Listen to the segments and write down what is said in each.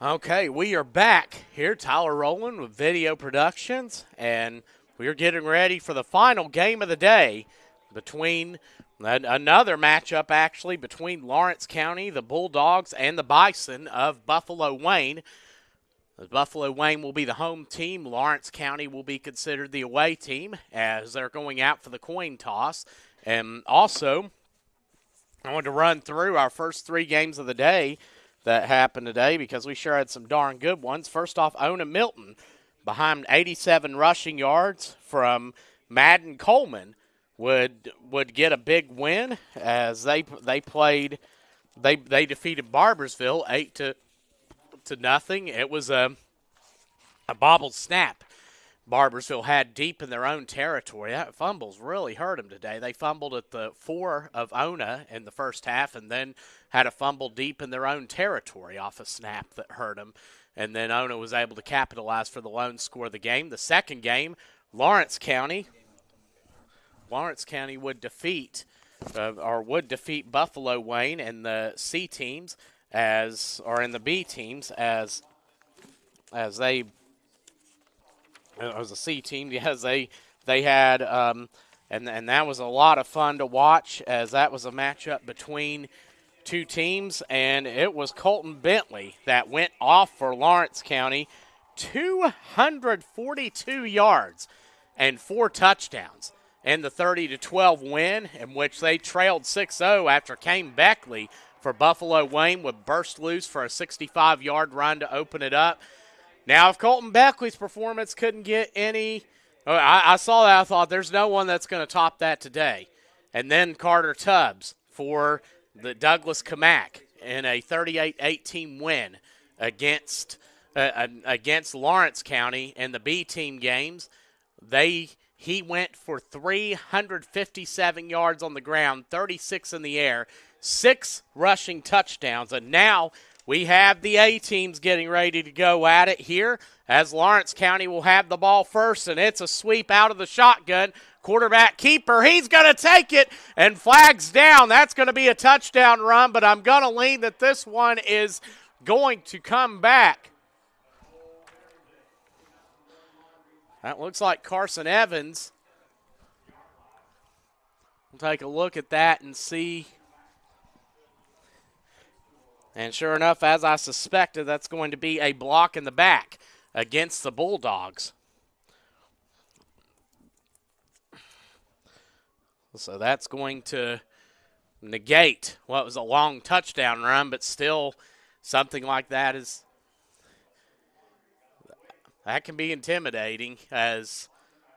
Okay, we are back here. Tyler Rowland with Video Productions, and we are getting ready for the final game of the day between another matchup, actually, between Lawrence County, the Bulldogs, and the Bison of Buffalo Wayne. Buffalo Wayne will be the home team. Lawrence County will be considered the away team as they're going out for the coin toss. And also, I want to run through our first three games of the day that happened today because we sure had some darn good ones. First off, Ona Milton behind 87 rushing yards from Madden Coleman would get a big win as they defeated Barbersville 8-0. It was a bobbled snap Barbersville had deep in their own territory. That fumbles really hurt them today. They fumbled at the 4 of Ona in the first half and then had a fumble deep in their own territory off a snap that hurt them. And then Ona was able to capitalize for the lone score of the game. The second game, Lawrence County would defeat Buffalo Wayne and the C teams and the B teams as they. It was a C team, yes. They had, and that was a lot of fun to watch as that was a matchup between two teams, and it was Colton Bentley that went off for Lawrence County, 242 yards and 4 touchdowns in the 30-12 win, in which they trailed 6-0 after Kane Beckley for Buffalo Wayne would burst loose for a 65-yard run to open it up. Now, if Colton Beckley's performance couldn't get any, I saw that. I thought there's no one that's going to top that today. And then Carter Tubbs for the Douglas Kamak in a 38-18 win against Lawrence County in the B team games. He went for 357 yards on the ground, 36 in the air, 6 rushing touchdowns, and now we have the A teams getting ready to go at it here as Lawrence County will have the ball first, and it's a sweep out of the shotgun. Quarterback keeper, he's going to take it and flags down. That's going to be a touchdown run, but I'm going to lean that this one is going to come back. That looks like Carson Evans. We'll take a look at that and see. And sure enough, as I suspected, that's going to be a block in the back against the Bulldogs. So that's going to negate what was a long touchdown run, but still something like that can be intimidating as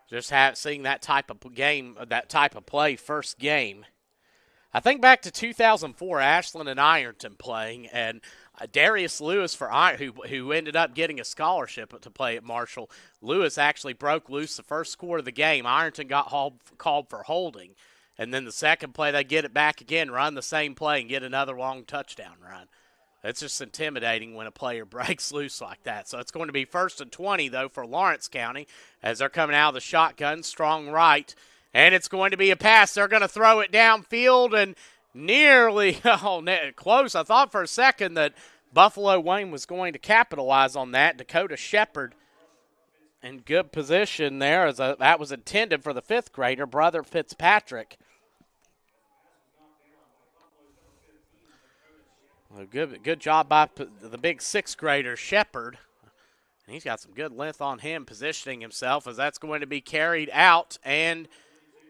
just seeing that type of game, that type of play first game. I think back to 2004, Ashland and Ironton playing, and Darius Lewis who ended up getting a scholarship to play at Marshall. Lewis actually broke loose the first score of the game. Ironton got called for holding, and then the second play they get it back again, run the same play, and get another long touchdown run. It's just intimidating when a player breaks loose like that. So it's going to be 1st and 20, though, for Lawrence County as they're coming out of the shotgun, strong right. And it's going to be a pass. They're going to throw it downfield and nearly close. I thought for a second that Buffalo Wayne was going to capitalize on that. Dakota Shepard in good position there as that was intended for the 5th grader, Brother Fitzpatrick. Well, good job by the big 6th grader, Shepard. He's got some good length on him, positioning himself as that's going to be carried out, and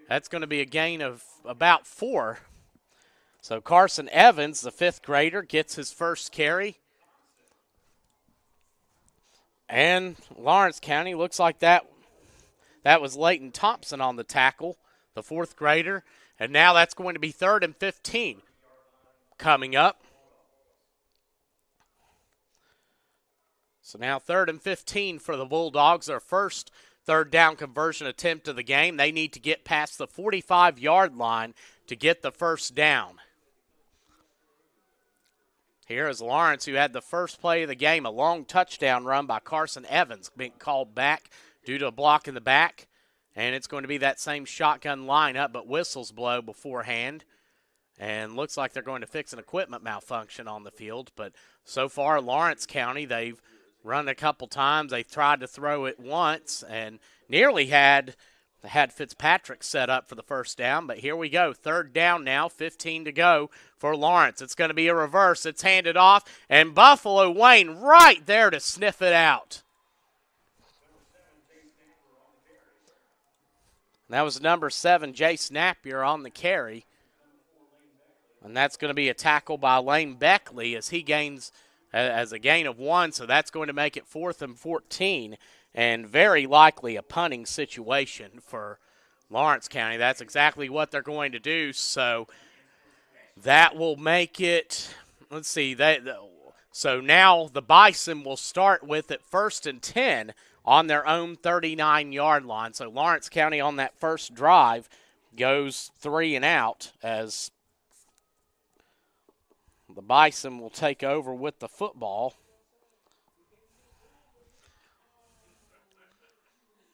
that's going to be a gain of about 4. So Carson Evans, the 5th grader, gets his first carry. And Lawrence County looks like that was Leighton Thompson on the tackle, the 4th grader. And now that's going to be 3rd and 15 coming up. So now 3rd and 15 for the Bulldogs, their first 3rd down conversion attempt of the game. They need to get past the 45-yard line to get the first down. Here is Lawrence, who had the first play of the game, a long touchdown run by Carson Evans, being called back due to a block in the back. And it's going to be that same shotgun lineup, but whistles blow beforehand. And looks like they're going to fix an equipment malfunction on the field. But so far, Lawrence County, they've run a couple times. They tried to throw it once and nearly had Fitzpatrick set up for the first down. But here we go. Third down now, 15 to go for Lawrence. It's going to be a reverse. It's handed off, and Buffalo Wayne right there to sniff it out. That was number 7, Jay Snappier, on the carry. And that's going to be a tackle by Lane Beckley as he gains as a gain of 1. So that's going to make it 4th and 14 and very likely a punting situation for Lawrence County. That's exactly what they're going to do. So that will make it, let's see, so now the Bison will start with it 1st and 10 on their own 39-yard line. So Lawrence County on that first drive goes 3 and out as the Bison will take over with the football.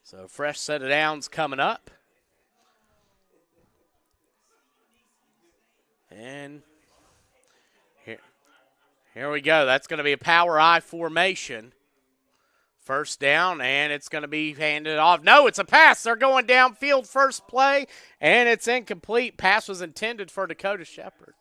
So fresh set of downs coming up. And here we go. That's going to be a power I formation. First down, and it's going to be handed off. No, it's a pass. They're going downfield first play, and it's incomplete. Pass was intended for Dakota Shepherd.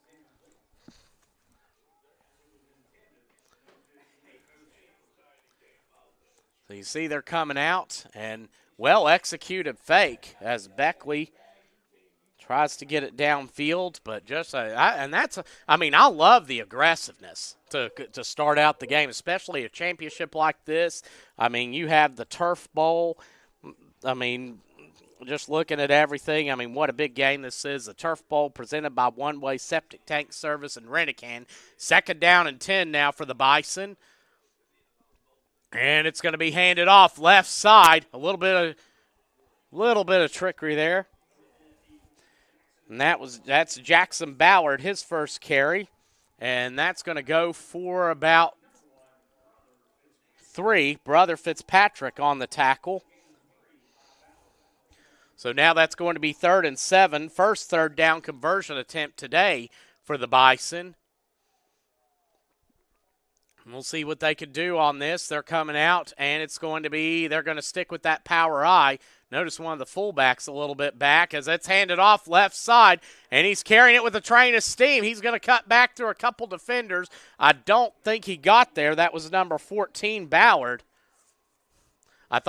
So you see they're coming out, and well-executed fake as Beckley tries to get it downfield, but just I love the aggressiveness to start out the game, especially a championship like this. I mean, you have the Turf Bowl. I mean, just looking at everything, I mean, what a big game this is. The Turf Bowl presented by One Way Septic Tank Service and RENT-A-KANN. 2nd down and 10 now for the Bison. And it's going to be handed off left side. A little bit of trickery there. And that's Jackson Ballard, his first carry. And that's going to go for about 3. Brother Fitzpatrick on the tackle. So now that's going to be 3rd and 7. First third down conversion attempt today for the Bison. We'll see what they can do on this. They're coming out, and they're going to stick with that power I. Notice one of the fullbacks a little bit back as it's handed off left side, and he's carrying it with a train of steam. He's going to cut back through a couple defenders. I don't think he got there. That was number 14, Ballard. I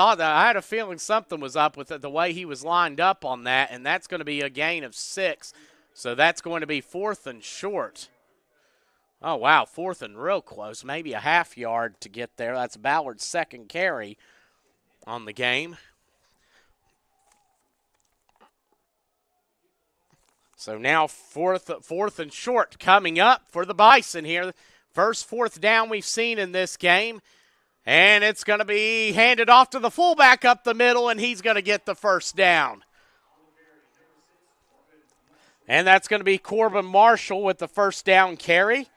had a feeling something was up with it, the way he was lined up on that, and that's going to be a gain of 6. So that's going to be 4th and short. Oh, wow, 4th and real close, maybe a half yard to get there. That's Ballard's second carry on the game. So now fourth and short coming up for the Bison here. First 4th down we've seen in this game. And it's going to be handed off to the fullback up the middle, and he's going to get the first down. And that's going to be Corbin Marshall with the first down carry.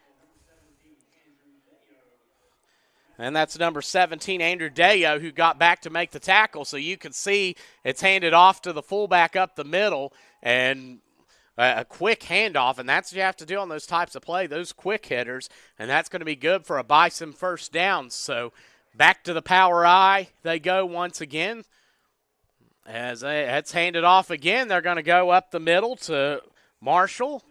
And that's number 17, Andrew Deo, who got back to make the tackle. So you can see it's handed off to the fullback up the middle, and a quick handoff, and that's what you have to do on those types of play, those quick hitters, and that's going to be good for a Bison first down. So back to the power I they go once again. As it's handed off again, they're going to go up the middle to Marshall.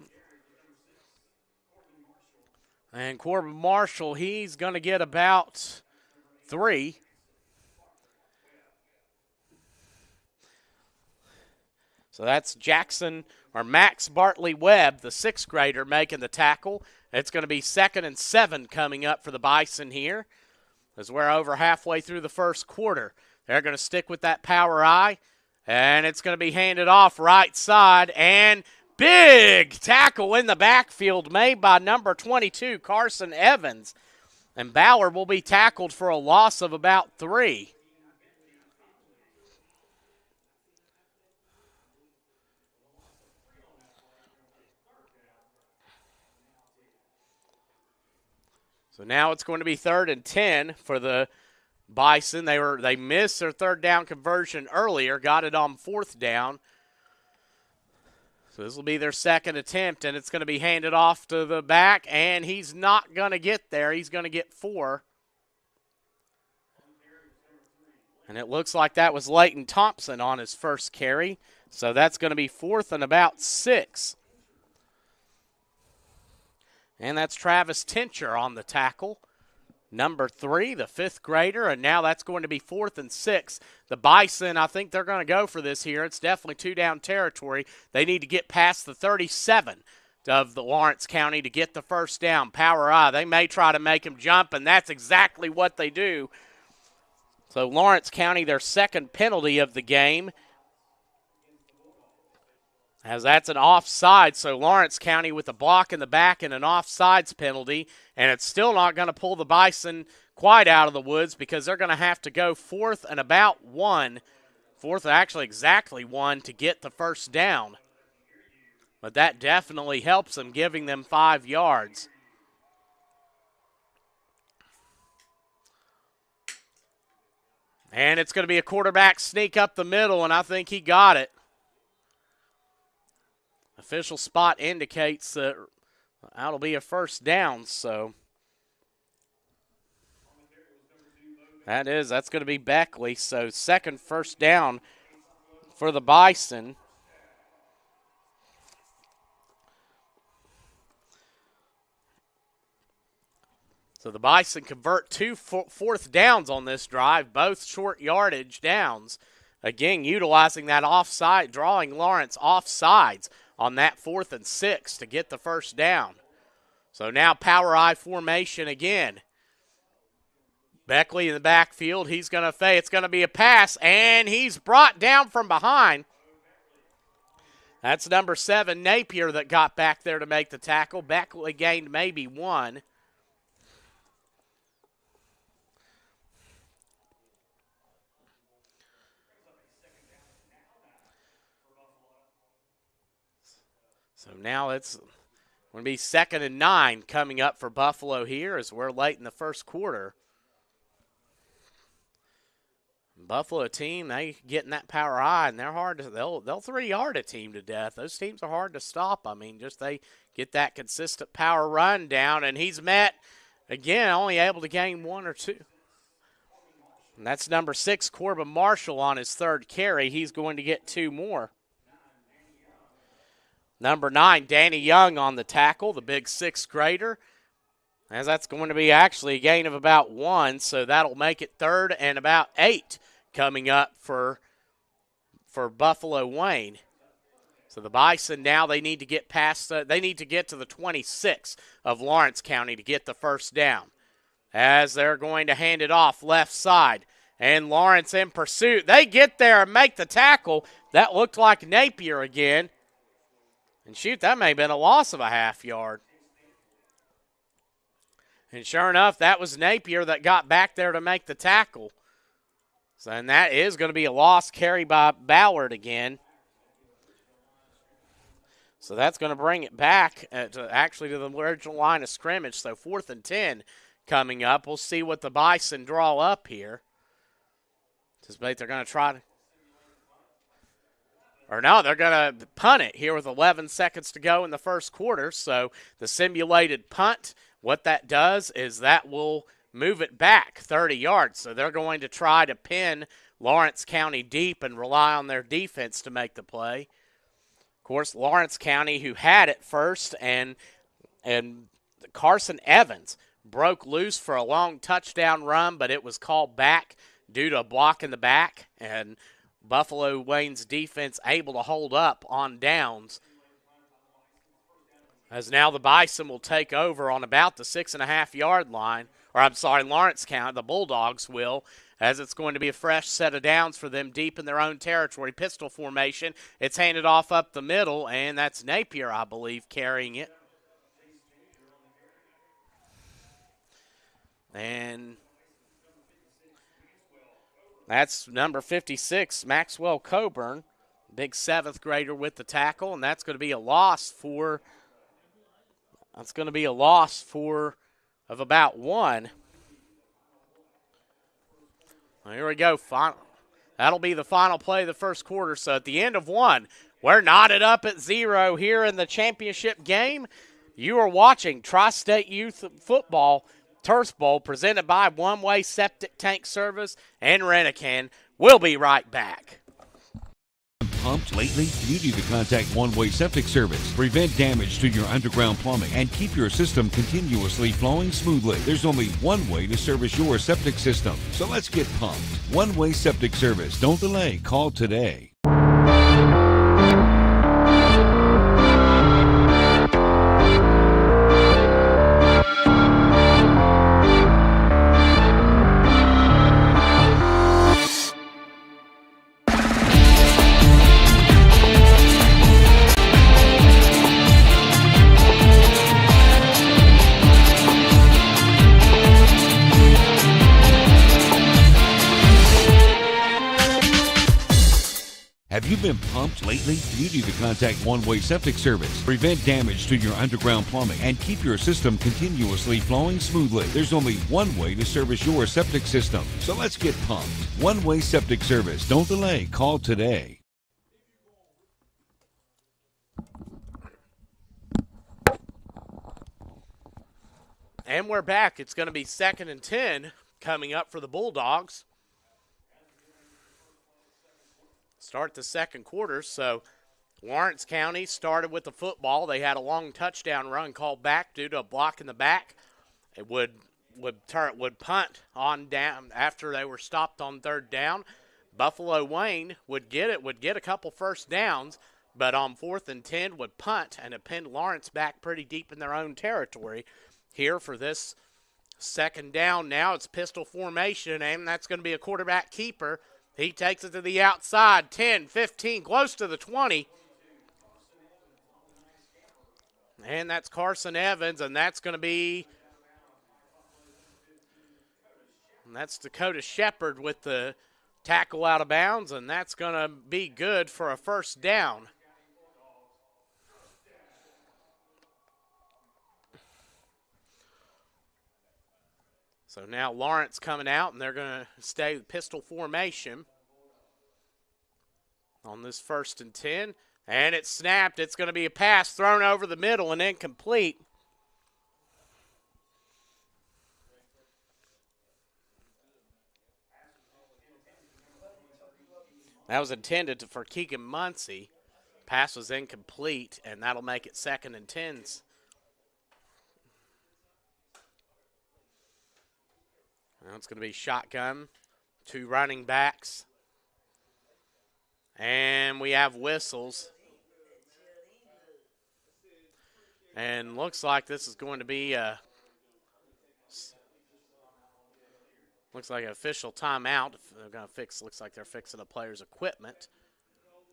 And Corbin Marshall, he's going to get about 3. So that's Max Bartley Webb, the 6th grader, making the tackle. It's going to be 2nd and 7 coming up for the Bison here, as we're over halfway through the first quarter. They're going to stick with that power I, and it's going to be handed off right side, and big tackle in the backfield made by number 22, Carson Evans. And Ballard will be tackled for a loss of about 3. So now it's going to be 3rd and 10 for the Bison. They missed their 3rd down conversion earlier, got it on 4th down. So this will be their second attempt, and it's going to be handed off to the back, and he's not going to get there. He's going to get 4. And it looks like that was Leighton Thompson on his first carry. So that's going to be 4th and about 6. And that's Travis Tincher on the tackle. Number 3, the 5th grader, and now that's going to be 4th and 6. The Bison, I think they're going to go for this here. It's definitely 2-down territory. They need to get past the 37 of the Lawrence County to get the first down. Power I, they may try to make him jump, and that's exactly what they do. So Lawrence County, their second penalty of the game, as that's an offside. So Lawrence County with a block in the back and an offsides penalty, and it's still not going to pull the Bison quite out of the woods because they're going to have to go 4th and about 1, 4th actually exactly 1 to get the first down. But that definitely helps them, giving them 5 yards. And it's going to be a quarterback sneak up the middle, and I think he got it. Official spot indicates that that'll be a first down, so that's going to be Beckley. So second first down for the Bison. So the Bison convert 2 fourth downs on this drive, both short yardage downs. Again, utilizing that offside, drawing Lawrence offsides on that 4th and 6 to get the first down. So now power I formation again. Beckley in the backfield. He's going to fake. It's going to be a pass, and he's brought down from behind. That's number 7, Napier, that got back there to make the tackle. Beckley gained maybe 1. So now it's going to be 2nd and 9 coming up for Buffalo here as we're late in the first quarter. Buffalo team, they getting that power I, and they're hard to, they'll 3-yard a team to death. Those teams are hard to stop. I mean, just they get that consistent power run down, and he's met, again, only able to gain 1 or 2. And that's number 6, Corbin Marshall on his 3rd carry. He's going to get 2 more. Number 9, Danny Young on the tackle, the big 6th grader. As that's going to be actually a gain of about 1, so that'll make it 3rd and about 8 coming up for Buffalo Wayne. So the Bison now, they need to get past, they need to get to the 26 of Lawrence County to get the first down. As they're going to hand it off left side. And Lawrence in pursuit. They get there and make the tackle. That looked like Napier again. And shoot, that may have been a loss of a half yard. And sure enough, that was Napier that got back there to make the tackle. So, and that is going to be a lost carry by Ballard again. So that's going to bring it back to the original line of scrimmage. So 4th and 10 coming up. We'll see what the Bison draw up here. Anticipate they're going to try to. Or no, they're going to punt it here with 11 seconds to go in the first quarter. So the simulated punt, what that does is that will move it back 30 yards. So they're going to try to pin Lawrence County deep and rely on their defense to make the play. Of course, Lawrence County, who had it first, and Carson Evans broke loose for a long touchdown run, but it was called back due to a block in the back, and Buffalo Wayne's defense able to hold up on downs. As now the Bison will take over on about the 6.5-yard line. Or I'm sorry, Lawrence County, the Bulldogs will, as it's going to be a fresh set of downs for them deep in their own territory. Pistol formation. It's handed off up the middle, and that's Napier, I believe, carrying it. And that's number 56, Maxwell Coburn, big 7th grader with the tackle, and that's going to be a loss for of about 1. Well, here we go. That'll be the final play of the first quarter. So at the end of 1, We're knotted up at 0 here in the championship game. You are watching Tri-State Youth Football Turf Bowl presented by One Way Septic Tank Service and RENT-A-KANN. We'll be right back. Pumped lately? You need to contact One Way Septic Service. Prevent damage to your underground plumbing and keep your system continuously flowing smoothly. There's only one way to service your septic system. So let's get pumped. One Way Septic Service. Don't delay. Call today. Have you been pumped lately? You need to contact One Way Septic Service. Prevent damage to your underground plumbing and keep your system continuously flowing smoothly. There's only one way to service your septic system. So let's get pumped. One Way Septic Service. Don't delay. Call today. And we're back. It's going to be 2nd and 10 coming up for the Bulldogs. Start the second quarter. So Lawrence County started with the football. They had a long touchdown run called back due to a block in the back. It would punt on down after they were stopped on 3rd down. Buffalo Wayne would get a couple first downs, but on 4th and 10 would punt, and it pinned Lawrence back pretty deep in their own territory. Here for this 2nd down now, it's pistol formation, and that's going to be a quarterback keeper. He takes it to the outside, 10, 15, close to the 20. And that's Carson Evans, and that's going to be that's Dakota Shepard with the tackle out of bounds, and that's going to be good for a first down. So now Lawrence coming out, and they're going to stay with pistol formation on this 1st and 10. And it's snapped. It's going to be a pass thrown over the middle and incomplete. That was intended for Keegan Muncie. Pass was incomplete, and that'll make it 2nd and 10s. Now it's going to be shotgun, 2 running backs. And we have whistles. And looks like this is going to be an official timeout. They're going to looks like they're fixing the player's equipment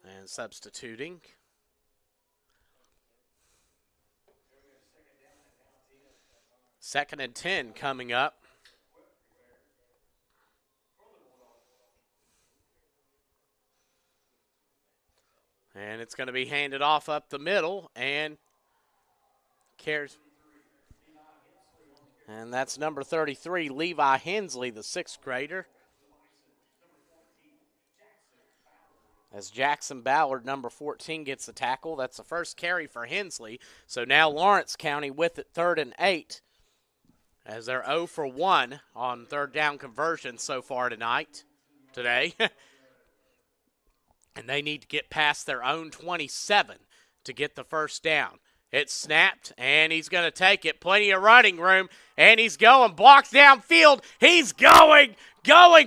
and substituting. Second and 10 coming up. And it's going to be handed off up the middle, and and that's number 33, Levi Hensley, the 6th grader. As Jackson Ballard, number 14, gets the tackle. That's the first carry for Hensley. So now Lawrence County with it 3rd and 8, as they're 0 for 1 on 3rd down conversion so far today. And they need to get past their own 27 to get the first down. It's snapped, and he's going to take it. Plenty of running room, and he's going. Blocks downfield. He's going,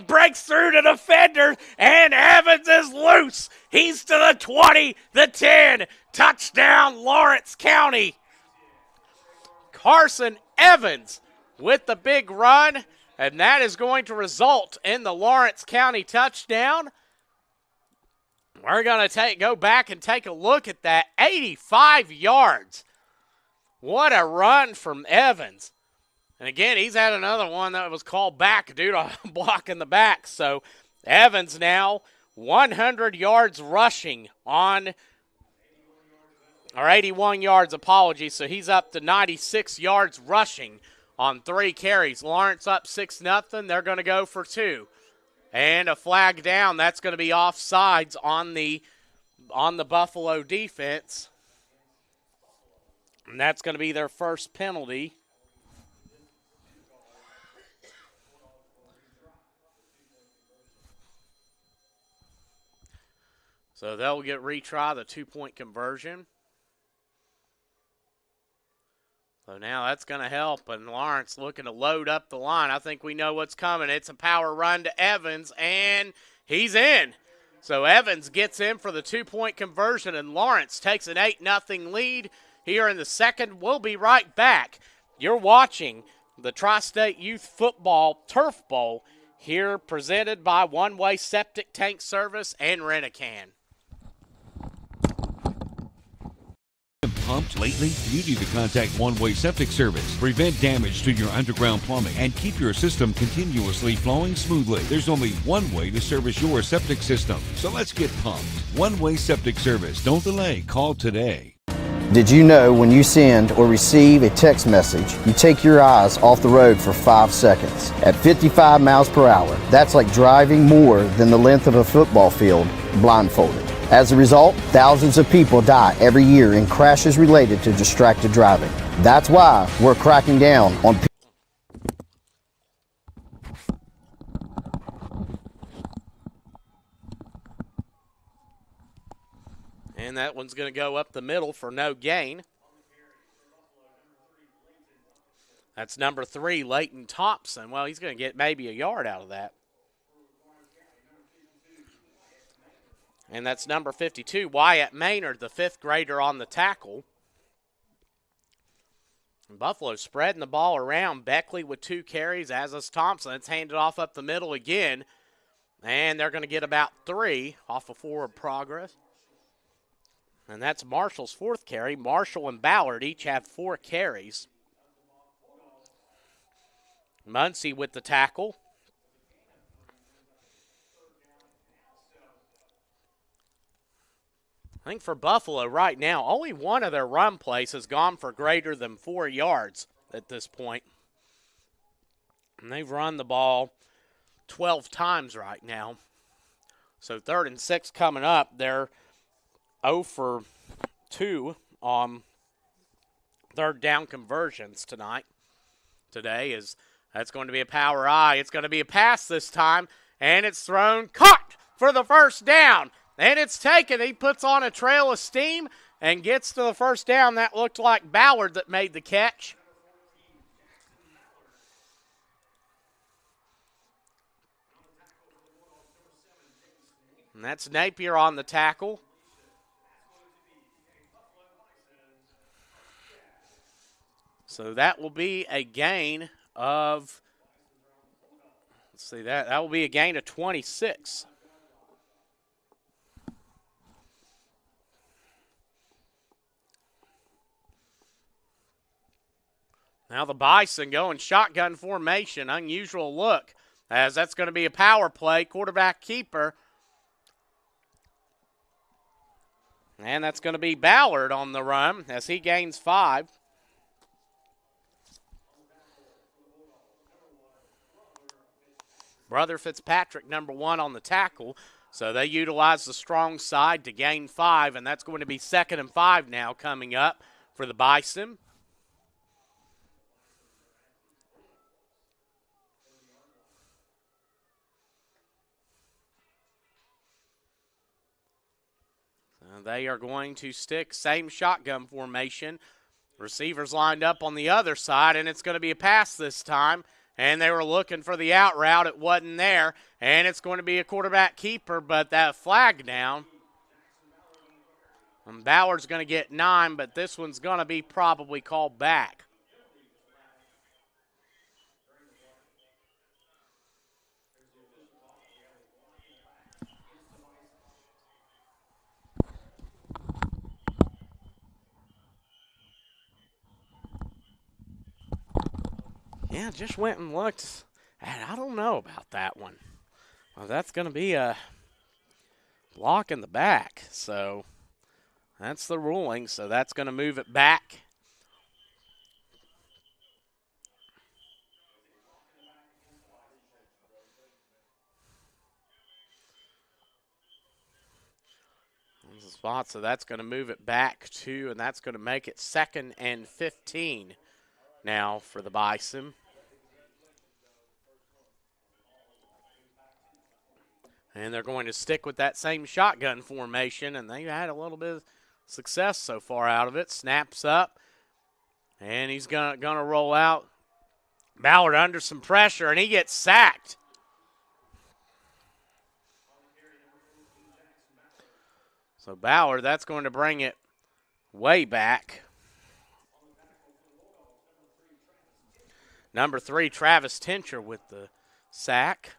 breaks through to the defender, and Evans is loose. He's to the 20, the 10. Touchdown, Lawrence County. Carson Evans with the big run, and that is going to result in the Lawrence County touchdown. We're going to go back and take a look at that. 85 yards. What a run from Evans. And again, he's had another one that was called back due to a block in the back. So Evans now 100 yards rushing on, or 81 yards, apologies. So he's up to 96 yards rushing on 3 carries. Lawrence up 6-0. They're going to go for 2. And a flag down. That's going to be offsides on the on the Buffalo defense. And that's going to be their first penalty. So they'll get retry the 2-point conversion. So now that's going to help, and Lawrence looking to load up the line. I think we know what's coming. It's a power run to Evans, and he's in. So Evans gets in for the 2-point conversion, and Lawrence takes an 8-0 lead here in the second. We'll be right back. You're watching the Tri-State Youth Football Turf Bowl here presented by One Way Septic Tank Service and RENT-A-KANN. Pumped lately? You need to contact One Way Septic Service. Prevent damage to your underground plumbing and keep your system continuously flowing smoothly. There's only one way to service your septic system. So let's get pumped. One Way Septic Service. Don't delay. Call today. Did you know when you send or receive a text message, you take your eyes off the road for 5 seconds? At 55 miles per hour, that's like driving more than the length of a football field blindfolded. As a result, thousands of people die every year in crashes related to distracted driving. That's why we're cracking down on people. And that one's going to go up the middle for no gain. That's number 3, Leighton Thompson. Well, he's going to get maybe a yard out of that. And that's number 52, Wyatt Maynard, the 5th grader on the tackle. And Buffalo spreading the ball around. Beckley with 2 carries, as is Thompson. It's handed off up the middle again. And they're going to get about 3 off of forward progress. And that's Marshall's 4th carry. Marshall and Ballard each have 4 carries. Muncie with the tackle. I think for Buffalo right now, only one of their run plays has gone for greater than 4 yards at this point. And they've run the ball 12 times right now. So 3rd and 6 coming up. They're 0 for 2 on 3rd down conversions today is that's going to be a power I. It's going to be a pass this time, and it's thrown, caught for the first down, and it's taken. He puts on a trail of steam and gets to the first down. That looked like Ballard that made the catch. And that's Napier on the tackle. So that will be a gain of, let's see, that will be a gain of 26. Now the Bison going shotgun formation, unusual look, as that's going to be a power play, quarterback keeper. And that's going to be Ballard on the run as he gains 5. Brother Fitzpatrick, number 1 on the tackle. So they utilize the strong side to gain 5, and that's going to be 2nd and 5 now coming up for the Bison. So they are going to stick same shotgun formation. Receivers lined up on the other side, and it's going to be a pass this time. And they were looking for the out route. It wasn't there. And it's going to be a quarterback keeper, but that flag down. And Ballard's going to get 9, but this one's going to be probably called back. Yeah, just went and looked. I don't know about that one. Well, that's going to be a block in the back. So that's the ruling. So that's going to move it back. spot, so that's going to move it back to, and that's going to make it 2nd and 15 now for the Bison. And they're going to stick with that same shotgun formation, and they've had a little bit of success so far out of it. Snaps up, and he's going to roll out. Ballard under some pressure, and he gets sacked. So Ballard, that's going to bring it way back. Number 3, Travis Tincher with the sack.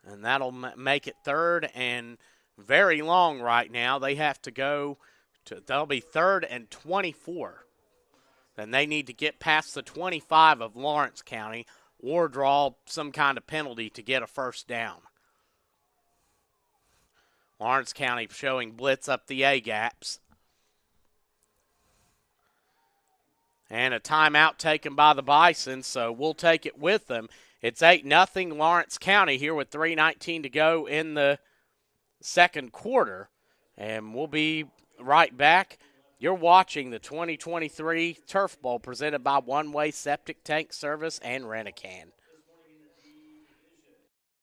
And that'll make it 3rd and very long right now. They have to go to, they'll be 3rd and 24. Then they need to get past the 25 of Lawrence County or draw some kind of penalty to get a first down. Lawrence County showing blitz up the A-gaps. And a timeout taken by the Bison, so we'll take it with them. It's 8-0 Lawrence County here with 3:19 to go in the second quarter. And we'll be right back. You're watching the 2023 Turf Bowl presented by One Way Septic Tank Service and Rent-A-KANN.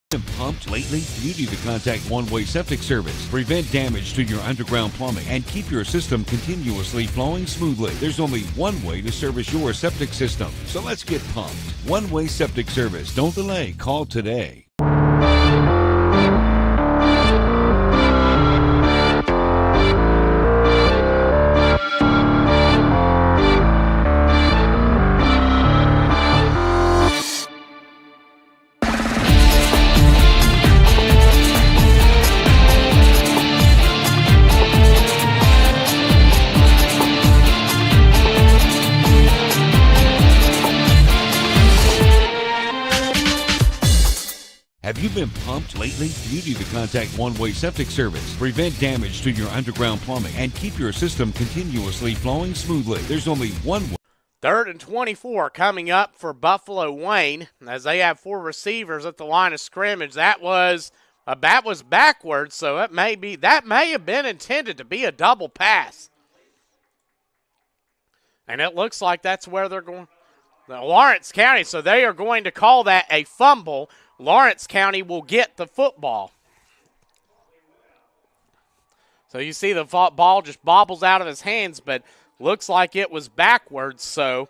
Been pumped lately? You need to contact One Way Septic Service. Prevent damage to your underground plumbing and keep your system continuously flowing smoothly. There's only one way to service your septic system. So let's get pumped. One Way Septic Service. Don't delay. Call today. Have you been pumped lately? You need to contact One Way Septic Service. Prevent damage to your underground plumbing and keep your system continuously flowing smoothly. There's only one way. 3rd and 24 coming up for Buffalo Wayne as they have 4 receivers at the line of scrimmage. That was backwards, so that may have been intended to be a double pass. And it looks like that's where they're going. Lawrence County, so they are going to call that a fumble. Lawrence County will get the football. So you see the ball just bobbles out of his hands, but looks like it was backwards, so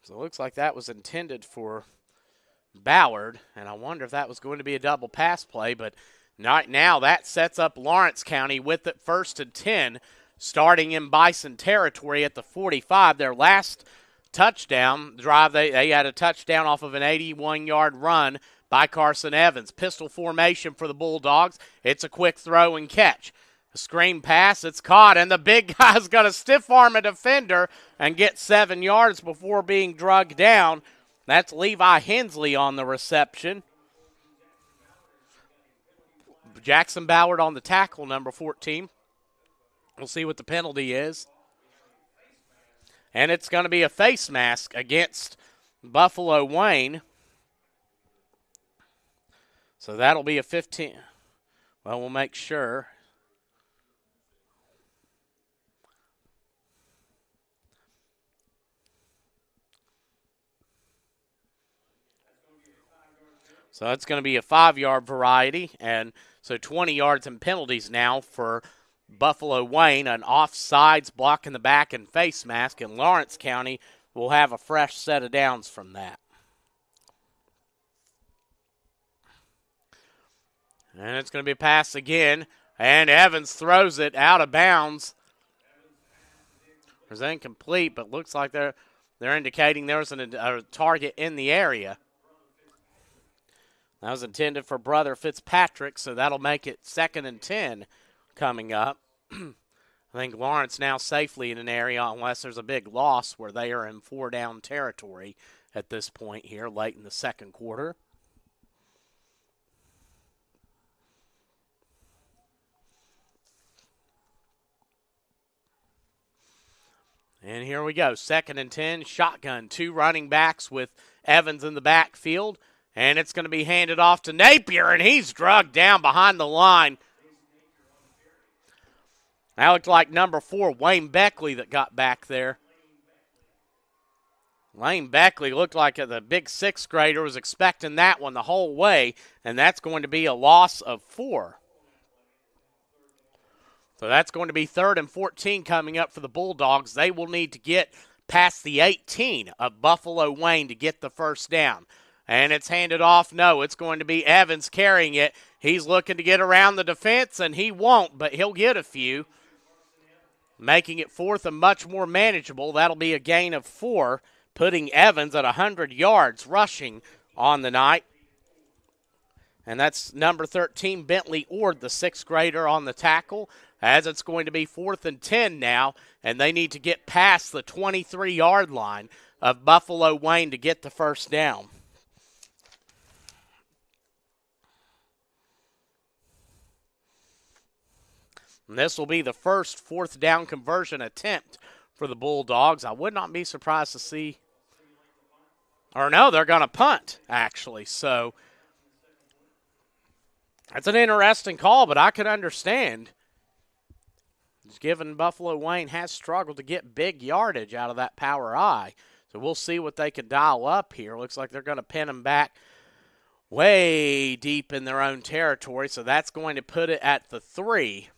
it looks like that was intended for Ballard, and I wonder if that was going to be a double pass play, but not now. That sets up Lawrence County with it 1st and 10. Starting in Bison territory at the 45. Their last touchdown drive, they had a touchdown off of an 81-yard run by Carson Evans. Pistol formation for the Bulldogs. It's a quick throw and catch. A screen pass, it's caught, and the big guy's going to stiff-arm a defender and get 7 yards before being drugged down. That's Levi Hensley on the reception. Jackson Ballard on the tackle, number 14. We'll see what the penalty is. And it's going to be a face mask against Buffalo Wayne. So that'll be a 15. Well, we'll make sure. So it's going to be a 5-yard variety. And so 20 yards and penalties now for Buffalo Wayne, an offsides block in the back and face mask, and Lawrence County will have a fresh set of downs from that. And it's going to be a pass again, and Evans throws it out of bounds. It was incomplete, but looks like they're indicating there was a target in the area. That was intended for Brother Fitzpatrick, so that'll make it 2nd and 10. Coming up. I think Lawrence now safely in an area unless there's a big loss where they are in 4-down territory at this point here late in the second quarter. And here we go, 2nd and 10, shotgun, 2 running backs with Evans in the backfield. And it's going to be handed off to Napier, and he's drugged down behind the line. That looked like number 4, Wayne Beckley, that got back there. Wayne Beckley looked like the big 6th grader was expecting that one the whole way, and that's going to be a loss of 4. So that's going to be 3rd and 14 coming up for the Bulldogs. They will need to get past the 18 of Buffalo Wayne to get the first down. And it's handed off. No, it's going to be Evans carrying it. He's looking to get around the defense, and he won't, but he'll get a few. Making it 4th and much more manageable. That'll be a gain of 4, putting Evans at 100 yards rushing on the night. And that's number 13, Bentley Ord, the 6th grader, on the tackle, as it's going to be 4th and 10 now, and they need to get past the 23-yard line of Buffalo Wayne to get the first down. And this will be the first 4th down conversion attempt for the Bulldogs. I would not be surprised to see, or no, they're going to punt, actually. So that's an interesting call, but I could understand, given Buffalo Wayne has struggled to get big yardage out of that power I. So we'll see what they can dial up here. Looks like they're going to pin them back way deep in their own territory, so that's going to put it at the 3.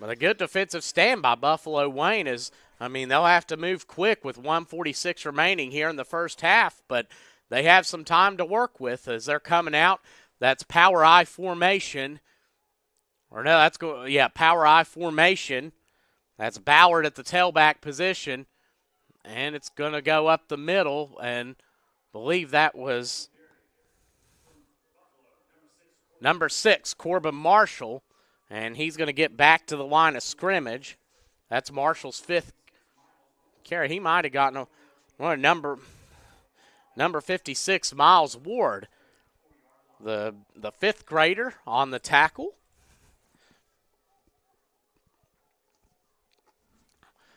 But a good defensive stand by Buffalo Wayne is, they'll have to move quick with 1:46 remaining here in the first half, but they have some time to work with as they're coming out. That's power I formation. Power I formation. That's Ballard at the tailback position, and it's going to go up the middle, and I believe that was number 6, Corbin Marshall. And he's going to get back to the line of scrimmage. That's Marshall's 5th carry. He might have gotten number 56, Miles Ward, the 5th grader, on the tackle.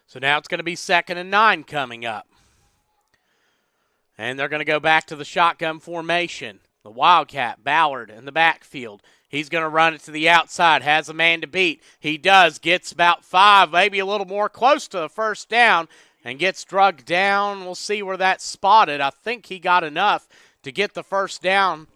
So now it's going to be 2nd and 9 coming up. And they're going to go back to the shotgun formation. The Wildcat, Ballard in the backfield. He's going to run it to the outside, has a man to beat. He does, gets about 5, maybe a little more, close to the first down, and gets drugged down. We'll see where that's spotted. I think he got enough to get the first down.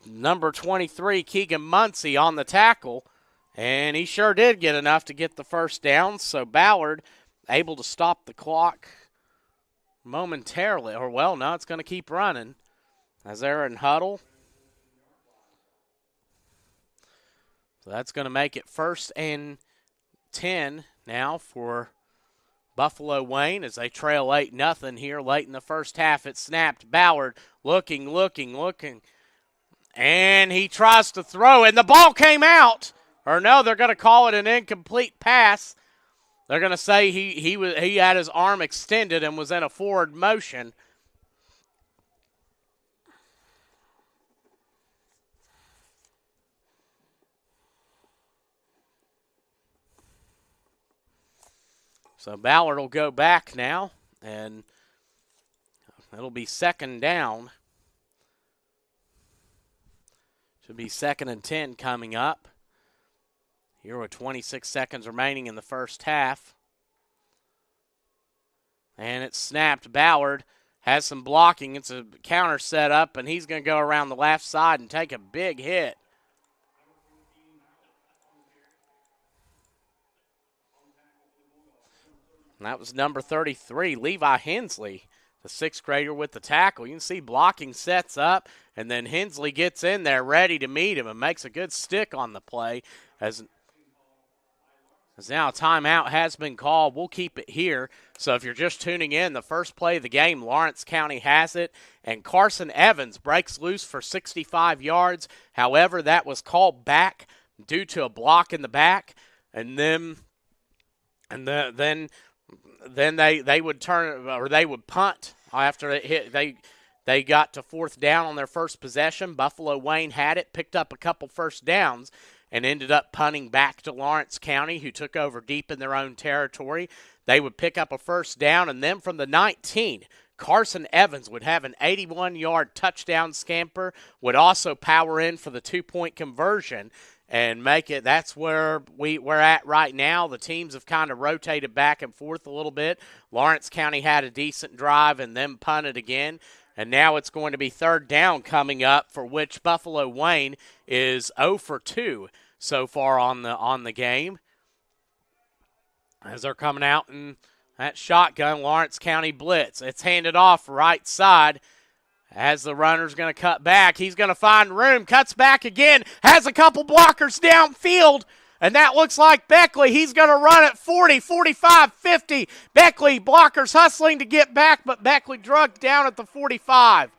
Number 23, Keegan Muncie, on the tackle, and he sure did get enough to get the first down. So Ballard able to stop the clock momentarily, no, it's going to keep running as they're in huddle. So that's going to make it 1st and 10 now for Buffalo Wayne as they trail 8-0 here late in the first half. It snapped. Ballard looking, and he tries to throw, and the ball came out. Or no, they're going to call it an incomplete pass. They're going to say he had his arm extended and was in a forward motion. So Ballard will go back now, and it'll be 2nd down. Should be 2nd and 10 coming up. Here with 26 seconds remaining in the first half. And it's snapped. Ballard has some blocking. It's a counter set up, and he's going to go around the left side and take a big hit. And that was number 33, Levi Hensley, the 6th grader with the tackle. You can see blocking sets up, and then Hensley gets in there ready to meet him and makes a good stick on the play. As now a timeout has been called. We'll keep it here. So if you're just tuning in, the first play of the game, Lawrence County has it, and Carson Evans breaks loose for 65 yards. However, that was called back due to a block in the back, and then they would turn, or they would punt after it hit. They got to 4th down on their first possession. Buffalo Wayne had it, picked up a couple first downs, and ended up punting back to Lawrence County, who took over deep in their own territory. they would pick up a first down, and then from the 19, Carson Evans would have an 81-yard touchdown scamper, would also power in for the 2-point conversion and make it. That's where we're at right now. The teams have kind of rotated back and forth a little bit. Lawrence County had a decent drive and then punted again. And now it's going to be third down coming up, for which Buffalo Wayne is 0 for 2 so far on the game. As they're coming out in that shotgun, Lawrence County blitz. It's handed off right side as the runner's going to cut back. He's going to find room, cuts back again, has a couple blockers downfield, and that looks like Beckley. He's going to run at 40, 45, 50. Beckley, blockers hustling to get back, but Beckley drugged down at the 45.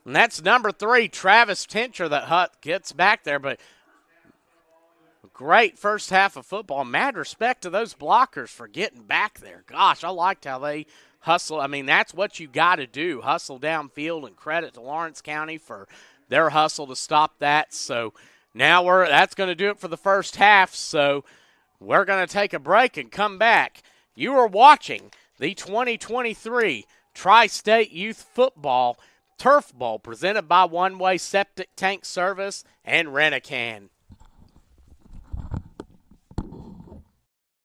And that's number 3, Travis Tincher, that gets back there, but great first half of football. Mad respect to those blockers for getting back there. Gosh, I liked how they hustle. I mean, that's what you got to do, hustle downfield, and credit to Lawrence County for their hustle to stop that. So now that's going to do it for the first half. So we're going to take a break and come back. You are watching the 2023 Tri-State Youth Football Turf Bowl presented by One Way Septic Tank Service and RENT-A-KANN.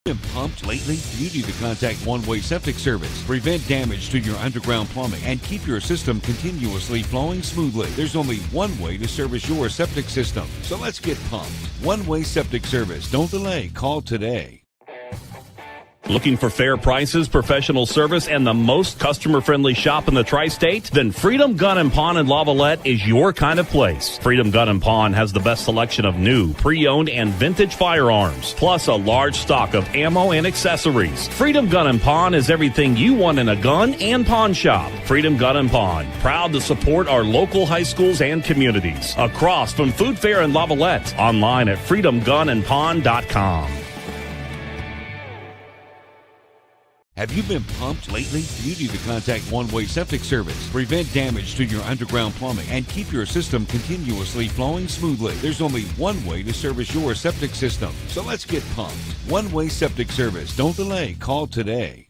Been pumped lately? You need to contact One Way Septic Service. Prevent damage to your underground plumbing and keep your system continuously flowing smoothly. There's only one way to service your septic system. So let's get pumped. One Way Septic Service. Don't delay. Call today. Looking for fair prices, professional service, and the most customer-friendly shop in the Tri-State? Then Freedom Gun & Pawn in Lavalette is your kind of place. Freedom Gun & Pawn has the best selection of new, pre-owned, and vintage firearms, plus a large stock of ammo and accessories. Freedom Gun & Pawn is everything you want in a gun and pawn shop. Freedom Gun & Pawn, proud to support our local high schools and communities. Across from Food Fair in Lavalette, online at freedomgunandpawn.com. Have you been pumped lately? You need to contact One Way Septic Service. Prevent damage to your underground plumbing and keep your system continuously flowing smoothly. There's only one way to service your septic system. So let's get pumped. One Way Septic Service. Don't delay. Call today.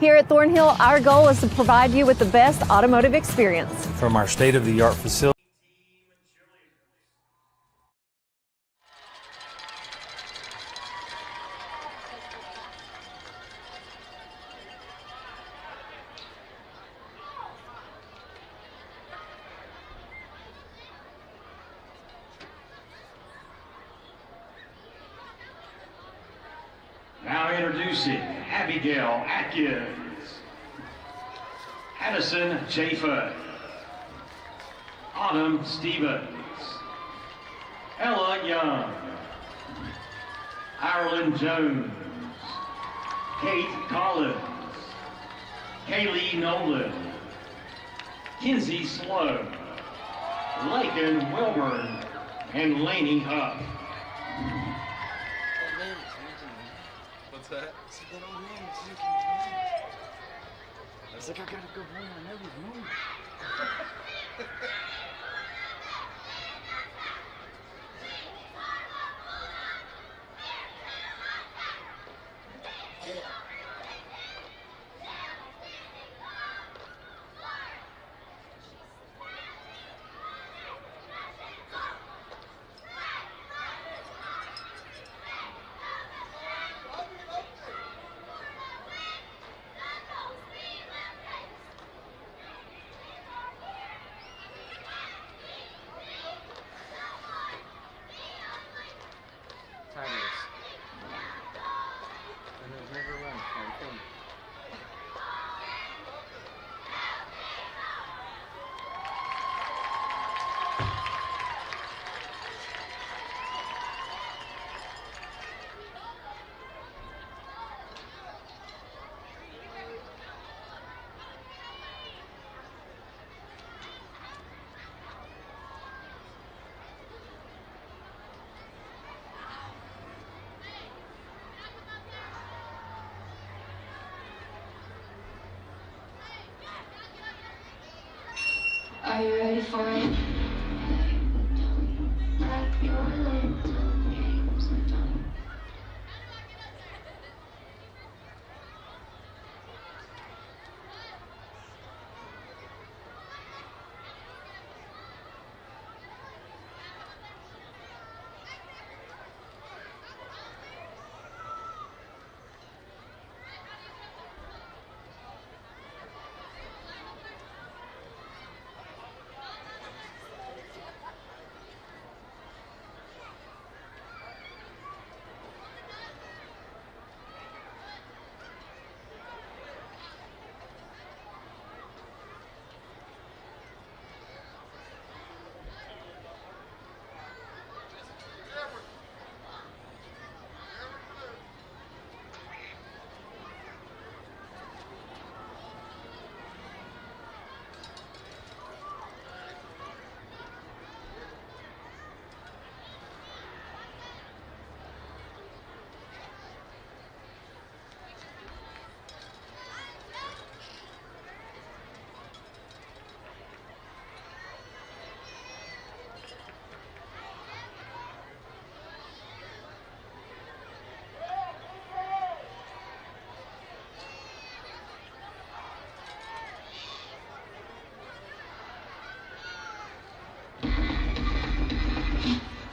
Here at Thornhill, our goal is to provide you with the best automotive experience. From our state-of-the-art facility. Now introducing Abigail Atkins, Addison Chaffin, Autumn Stevens, Ella Young, Ireland Jones, Kate Collins, Kaylee Nolan, Kinsey Sloan, Lakin Wilburn, and Laney Huff. What's that? I was like, I gotta go home. I know he's moving. Are you ready for it?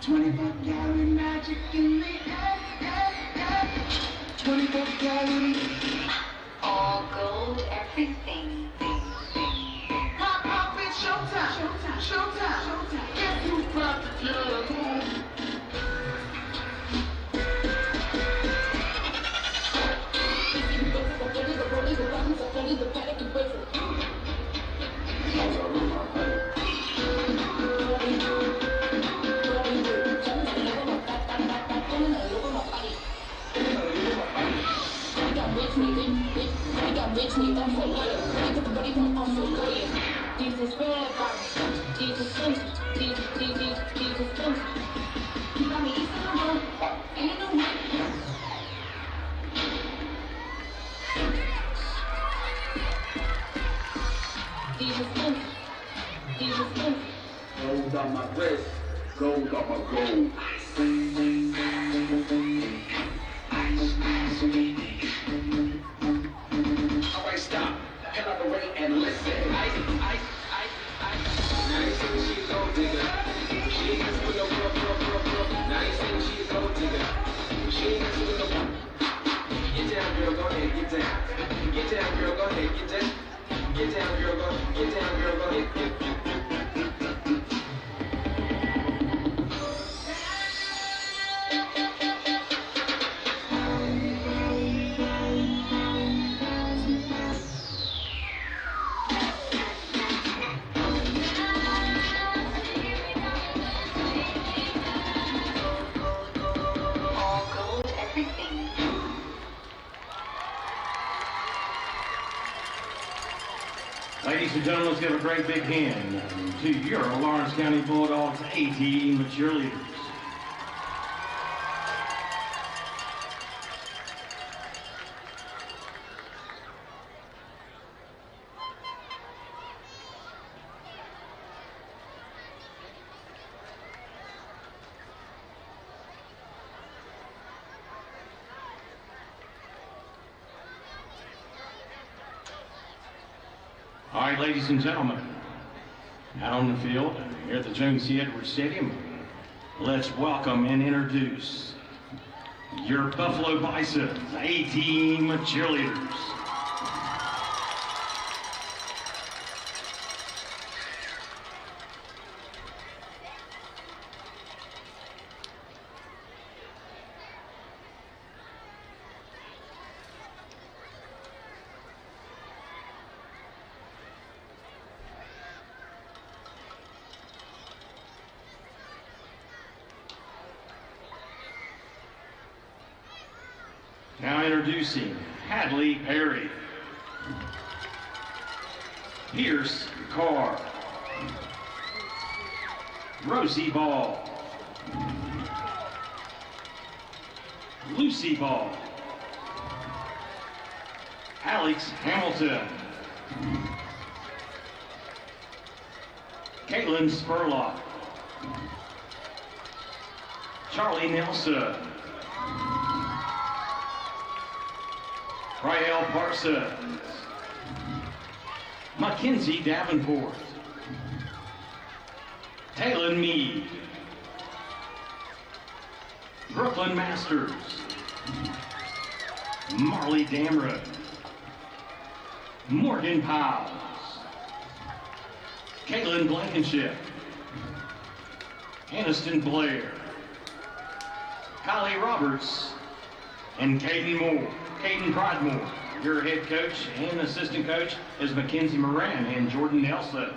Magic in the air. 24 calorie. All gold, everything. Pop, pop, it's showtime. Showtime. Showtime. Showtime. Guess who's about to judge? Gold on my wrist, gold on my gold. Alright, stop. Collaborate and listen. Ice. Now you say she's a gold digger. She ain't messing with no girl. Now you say she's a gold digger. She ain't messing with no. Get down, girl, go ahead, get down. Get down, girl, go ahead, get down. Get down, girl, go ahead, get. Ladies and gentlemen, let's give a great big hand to your Lawrence County Bulldogs A-Team cheerleaders. All right, ladies and gentlemen, out on the field here at the Jones C. Edwards Stadium, let's welcome and introduce your Buffalo Bison A-Team cheerleaders. Now introducing Hadley Perry, Pierce Carr, Rosie Ball, Lucy Ball, Alex Hamilton, Caitlin Spurlock. Charlie Nelson. Rael Parsons. Mackenzie Davenport. Taylor Meade. Brooklyn Masters. Marley Damrod. Morgan Powell. Caitlin Blankenship. Aniston Blair. Kylie Roberts. And Caden Pridemore. Your head coach and assistant coach is Mackenzie Moran and Jordan Nelson.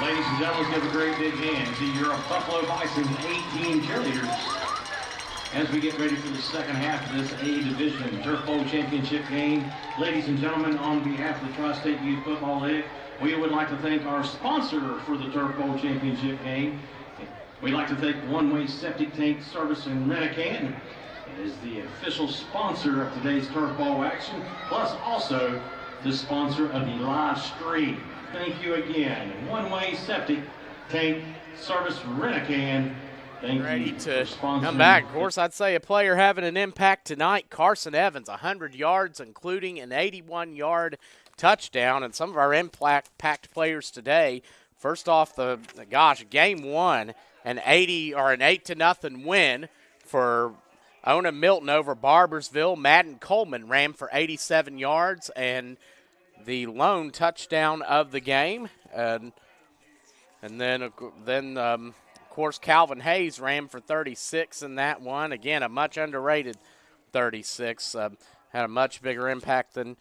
Ladies and gentlemen, give a great big hand to your Buffalo Bison 18 cheerleaders as we get ready for the second half of this A Division Turf Bowl Championship game. Ladies and gentlemen, on behalf of the Tri-State Youth Football League, we would like to thank our sponsor for the Turf Bowl Championship game. We'd like to thank One Way Septic Tank Service and RENT-A-KANN as the official sponsor of today's Turf Bowl action, plus also the sponsor of the live stream. Thank you again. One Way Septic Tank Service RENT-A-KANN. Thank Ready you to for sponsoring. come back. Of course, I'd say a player having an impact tonight, Carson Evans, 100 yards, including an 81-yard touchdown. And some of our impact players today, first off, game one, an 8-0 win for Ona Milton over Barbersville. Madden Coleman ran for 87 yards and the lone touchdown of the game. And then of course, Calvin Hayes ran for 36 in that one. Again, a much underrated 36. Had a much bigger impact than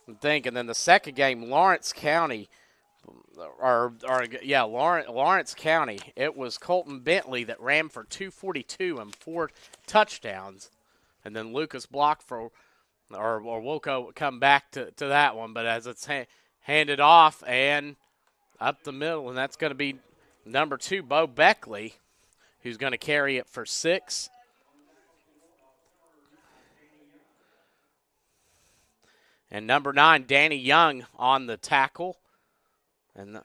I think. And then the second game, Lawrence County, Lawrence County. It was Colton Bentley that ran for 242 and 4 touchdowns. And then Lucas Block or we'll come back to that one. But as it's handed off and up the middle, and that's going to be number 2, Bo Beckley, who's going to carry it for 6. And number 9, Danny Young on the tackle. And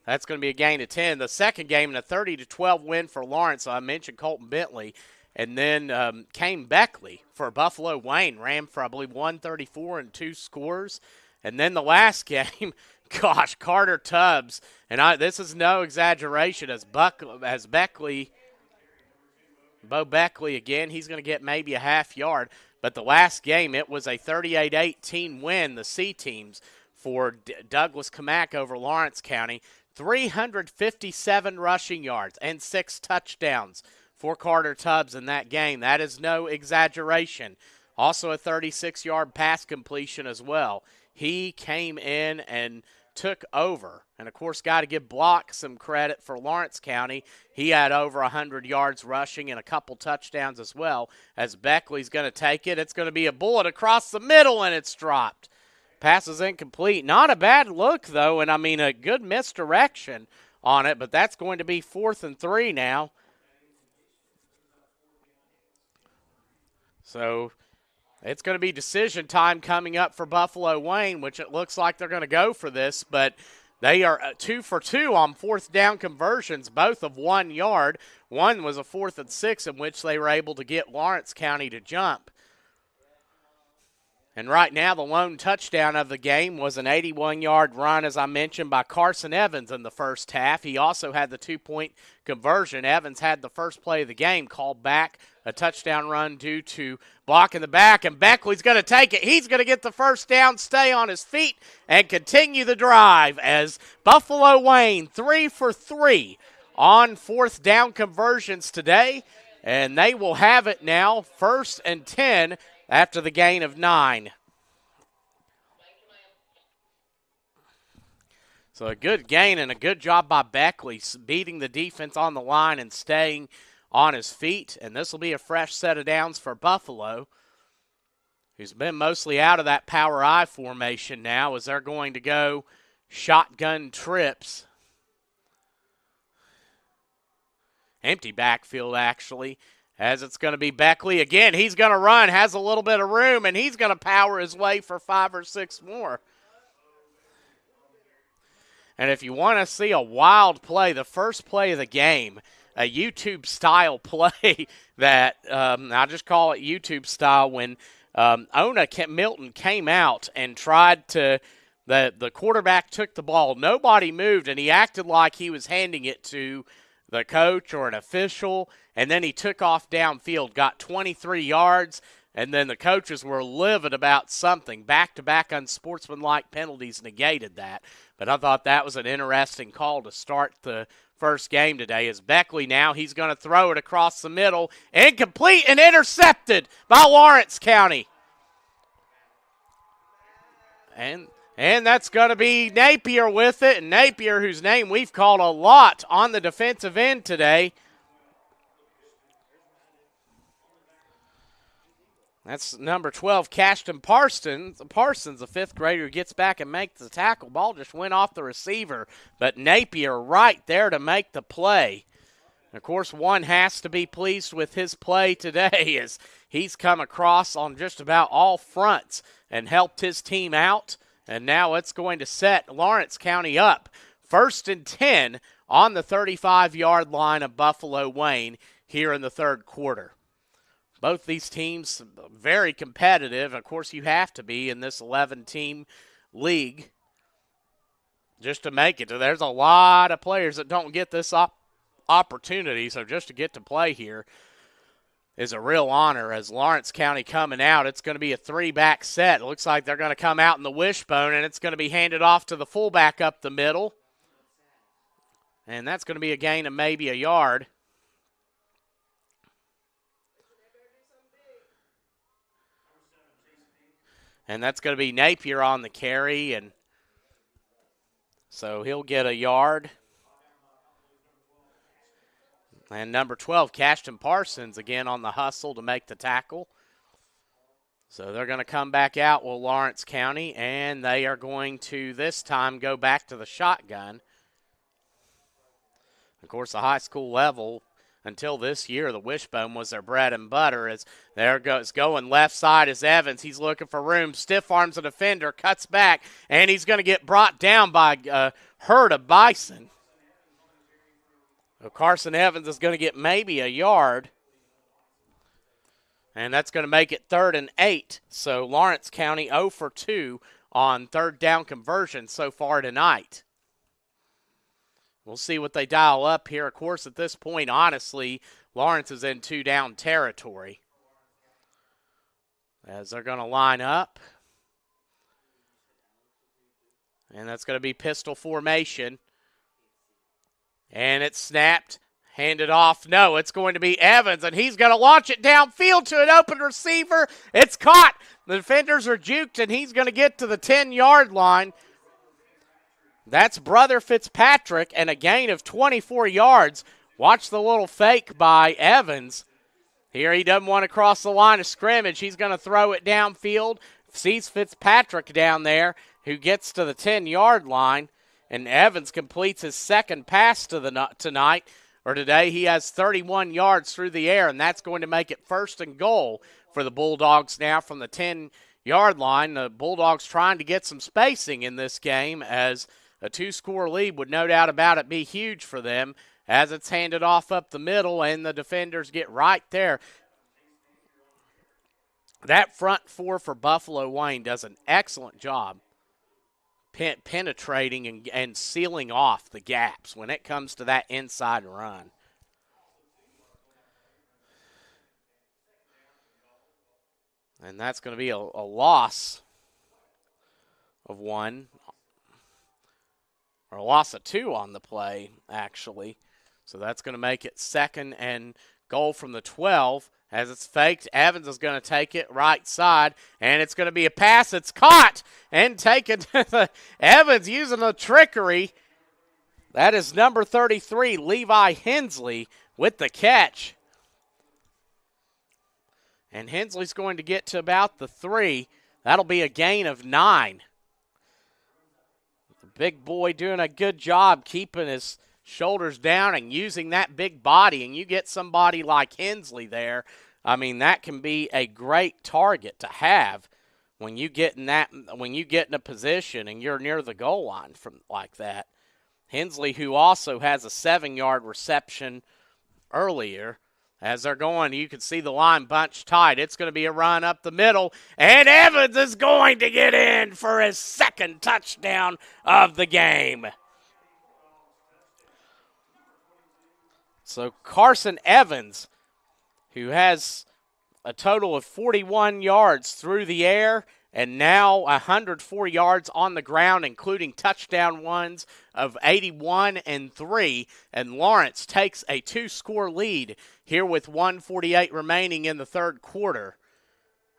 that's going to be a gain of 10. The second game in a 30-12 win for Lawrence. I mentioned Colton Bentley. And then Kane Beckley for Buffalo Wayne ran for, I believe, 134 and 2 scores. And then the last game, gosh, Carter Tubbs. And this is no exaggeration, as Beckley, Bo Beckley again, he's going to get maybe a half yard. But the last game, it was a 38-18 win, the C teams, for Douglas Kamak over Lawrence County. 357 rushing yards and 6 touchdowns for Carter Tubbs in that game. That is no exaggeration. Also a 36-yard pass completion as well. He came in and took over. And, of course, got to give Block some credit for Lawrence County. He had over 100 yards rushing and a couple touchdowns as well. As Beckley's going to take it, it's going to be a bullet across the middle, and it's dropped. Pass is incomplete. Not a bad look, though, and, I mean, a good misdirection on it, but that's going to be 4th and 3 now. So it's going to be decision time coming up for Buffalo Wayne, which it looks like they're going to go for this, but they are 2 for 2 on 4th down conversions, both of 1 yard. One was a 4th and 6 in which they were able to get Lawrence County to jump. And right now, the lone touchdown of the game was an 81-yard run, as I mentioned, by Carson Evans in the first half. He also had the 2-point conversion. Evans had the first play of the game called back, a touchdown run due to block in the back, and Beckley's going to take it. He's going to get the first down, stay on his feet, and continue the drive as Buffalo Wayne 3 for 3 on 4th down conversions today, and they will have it now 1st and 10 after the gain of 9. So a good gain and a good job by Beckley, beating the defense on the line and staying on his feet. And this will be a fresh set of downs for Buffalo, who's been mostly out of that power I formation now, as they're going to go shotgun trips. Empty backfield, actually, as it's going to be Beckley. Again, he's going to run, has a little bit of room, and he's going to power his way for 5 or 6 more. And if you want to see a wild play, the first play of the game, a YouTube-style play that I'll just call it YouTube-style, when Ona Milton came out and tried to the quarterback took the ball. Nobody moved, and he acted like he was handing it to the coach or an official, and then he took off downfield, got 23 yards, and then the coaches were livid about something. Back-to-back unsportsmanlike penalties negated that. But I thought that was an interesting call to start the first game today. As Beckley now, he's going to throw it across the middle. Incomplete and intercepted by Lawrence County. And that's going to be Napier with it. And Napier, whose name we've called a lot on the defensive end today. That's number 12, Cashton Parsons, a 5th grader who gets back and makes the tackle. Ball just went off the receiver, but Napier right there to make the play. And of course, one has to be pleased with his play today, as he's come across on just about all fronts and helped his team out. And now it's going to set Lawrence County up 1st and 10 on the 35-yard line of Buffalo Wayne here in the third quarter. Both these teams very competitive. Of course, you have to be in this 11-team league just to make it. There's a lot of players that don't get this opportunity, so just to get to play here is a real honor. As Lawrence County coming out, it's going to be a 3-back set. It looks like they're going to come out in the wishbone, and it's going to be handed off to the fullback up the middle. And that's going to be a gain of maybe a yard. And that's going to be Napier on the carry, and so he'll get a yard. And number 12, Cashton Parsons, again on the hustle to make the tackle. So they're going to come back out with Lawrence County, and they are going to this time go back to the shotgun. Of course, the high school level, until this year, the wishbone was their bread and butter. As there goes going left side is Evans. He's looking for room. Stiff arms a defender, cuts back, and he's going to get brought down by herd of Bison. So Carson Evans is going to get maybe a yard. And that's going to make it 3rd and 8. So Lawrence County 0 for 2 on third down conversion so far tonight. We'll see what they dial up here. Of course, at this point, honestly, Lawrence is in 2-down territory. As they're going to line up. And that's going to be pistol formation. And it's snapped. Handed off. No, it's going to be Evans, and he's going to launch it downfield to an open receiver. It's caught. The defenders are juked, and he's going to get to the 10-yard line. That's Brother Fitzpatrick, and a gain of 24 yards. Watch the little fake by Evans. Here he doesn't want to cross the line of scrimmage. He's going to throw it downfield. Sees Fitzpatrick down there, who gets to the 10-yard line, and Evans completes his second pass tonight. Or today, he has 31 yards through the air, and that's going to make it 1st and goal for the Bulldogs now from the 10-yard line. The Bulldogs trying to get some spacing in this game, as a 2-score lead would no doubt about it be huge for them, as it's handed off up the middle, and the defenders get right there. That front four for Buffalo Wayne does an excellent job penetrating and sealing off the gaps when it comes to that inside run. And that's going to be a loss of 1, or a loss of 2 on the play, actually. So that's going to make it 2nd and goal from the 12. As it's faked, Evans is going to take it right side, and it's going to be a pass. It's caught and taken. Evans using a trickery. That is number 33, Levi Hensley, with the catch. And Hensley's going to get to about the 3. That'll be a gain of 9. The big boy doing a good job keeping his shoulders down and using that big body, and you get somebody like Hensley there, I mean, that can be a great target to have when you get in a position and you're near the goal line from like that. Hensley, who also has a 7-yard reception earlier. As they're going, you can see the line bunched tight. It's going to be a run up the middle, and Evans is going to get in for his 2nd touchdown of the game. So Carson Evans, who has a total of 41 yards through the air and now 104 yards on the ground, including touchdown ones of 81 and 3. And Lawrence takes a 2-score lead here with 1:48 remaining in the 3rd quarter,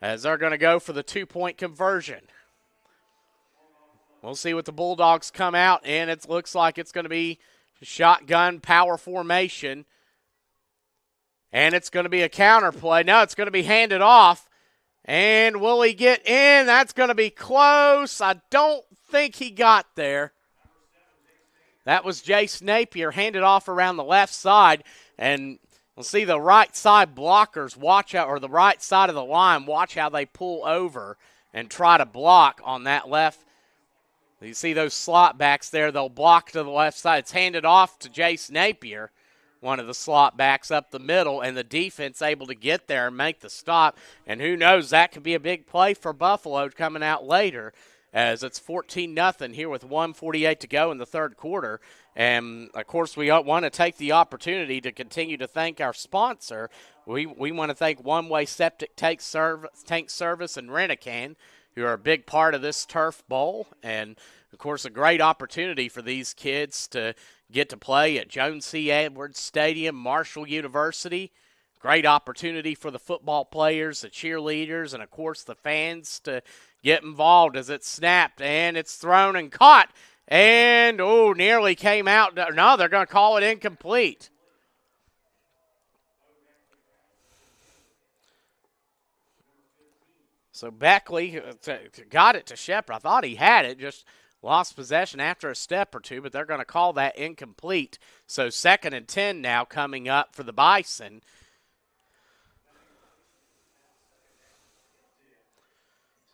as they're going to go for the 2-point conversion. We'll see what the Bulldogs come out, and it looks like it's going to be shotgun power formation. And it's going to be a counter play. No, it's going to be handed off. And will he get in? That's going to be close. I don't think he got there. That was Jace Napier, handed off around the left side. And we'll see the right side blockers watch out, or the right side of the line, watch how they pull over and try to block on that left. You see those slot backs there. They'll block to the left side. It's handed off to Jace Napier, one of the slot backs up the middle, and the defense able to get there and make the stop. And who knows, that could be a big play for Buffalo coming out later, as it's 14-0 here with 1:48 to go in the 3rd quarter. And, of course, we want to take the opportunity to continue to thank our sponsor. We want to thank One Way Septic Tank Service and RENT-A-KANN, who are a big part of this Turf Bowl. And, Of course, a great opportunity for these kids to get to play at Joan C. Edwards Stadium, Marshall University. Great opportunity for the football players, the cheerleaders, and, of course, the fans to get involved as it's snapped, and it's thrown and caught. And, nearly came out. No, they're going to call it incomplete. So Beckley got it to Shepard. I thought he had it, just lost possession after a step or two, but they're going to call that incomplete. So 2nd and 10 now coming up for the Bison.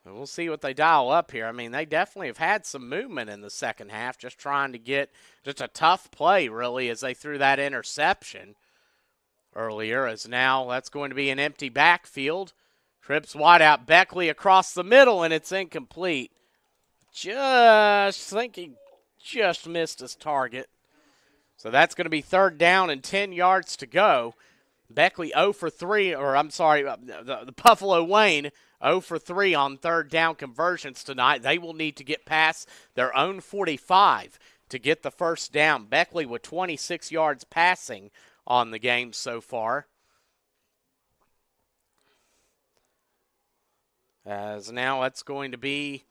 So we'll see what they dial up here. I mean, they definitely have had some movement in the second half, just trying to get just a tough play, really, as they threw that interception earlier, as now that's going to be an empty backfield. Trips wide out, Beckley across the middle, and it's incomplete. Just think he just missed his target. So that's going to be 3rd down and 10 yards to go. Beckley 0 for 3, or I'm sorry, the Buffalo Wayne 0 for 3 on 3rd down conversions tonight. They will need to get past their own 45 to get the first down. Beckley with 26 yards passing on the game so far. As now it's going to be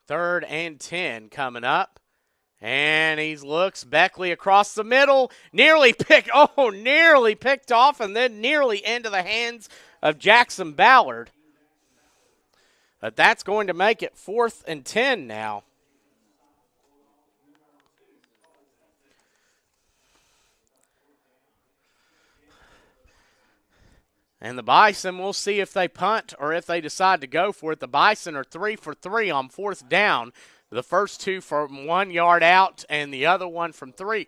3rd and 10 coming up. And he looks, Beckley across the middle, nearly picked off, and then nearly into the hands of Jackson Ballard. But that's going to make it 4th and 10 now. And the Bison, we'll see if they punt or if they decide to go for it. The Bison are 3 for 3 on 4th down. The first 2 from 1 yard out and the other one from 3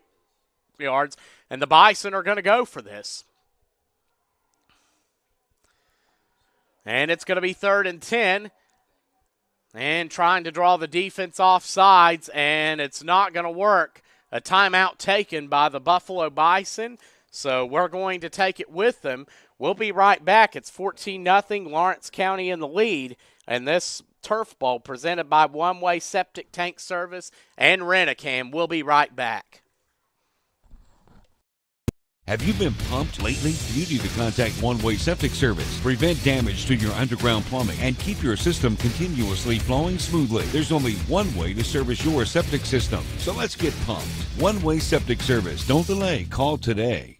yards. And the Bison are going to go for this. And it's going to be 3rd and 10. And trying to draw the defense off sides, and it's not going to work. A timeout taken by the Buffalo Bison, so we're going to take it with them. We'll be right back. It's 14-0, Lawrence County in the lead, and this turf ball presented by One Way Septic Tank Service and RENT-A-KANN. We'll be right back. Have you been pumped lately? You need to contact One Way Septic Service. Prevent damage to your underground plumbing and keep your system continuously flowing smoothly. There's only one way to service your septic system. So let's get pumped. One Way Septic Service. Don't delay. Call today.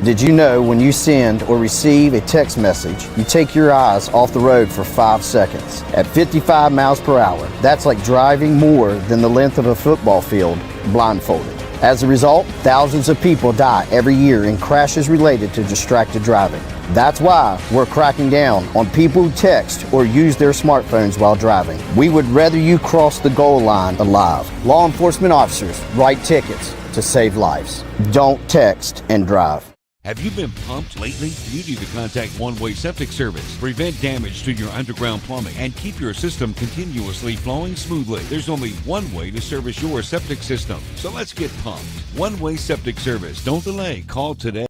Did you know when you send or receive a text message, you take your eyes off the road for 5 seconds? At 55 miles per hour, that's like driving more than the length of a football field blindfolded. As a result, thousands of people die every year in crashes related to distracted driving. That's why we're cracking down on people who text or use their smartphones while driving. We would rather you cross the goal line alive. Law enforcement officers write tickets to save lives. Don't text and drive. Have you been pumped lately? You need to contact One Way Septic Service. Prevent damage to your underground plumbing and keep your system continuously flowing smoothly. There's only one way to service your septic system. So let's get pumped. One Way Septic Service. Don't delay. Call today.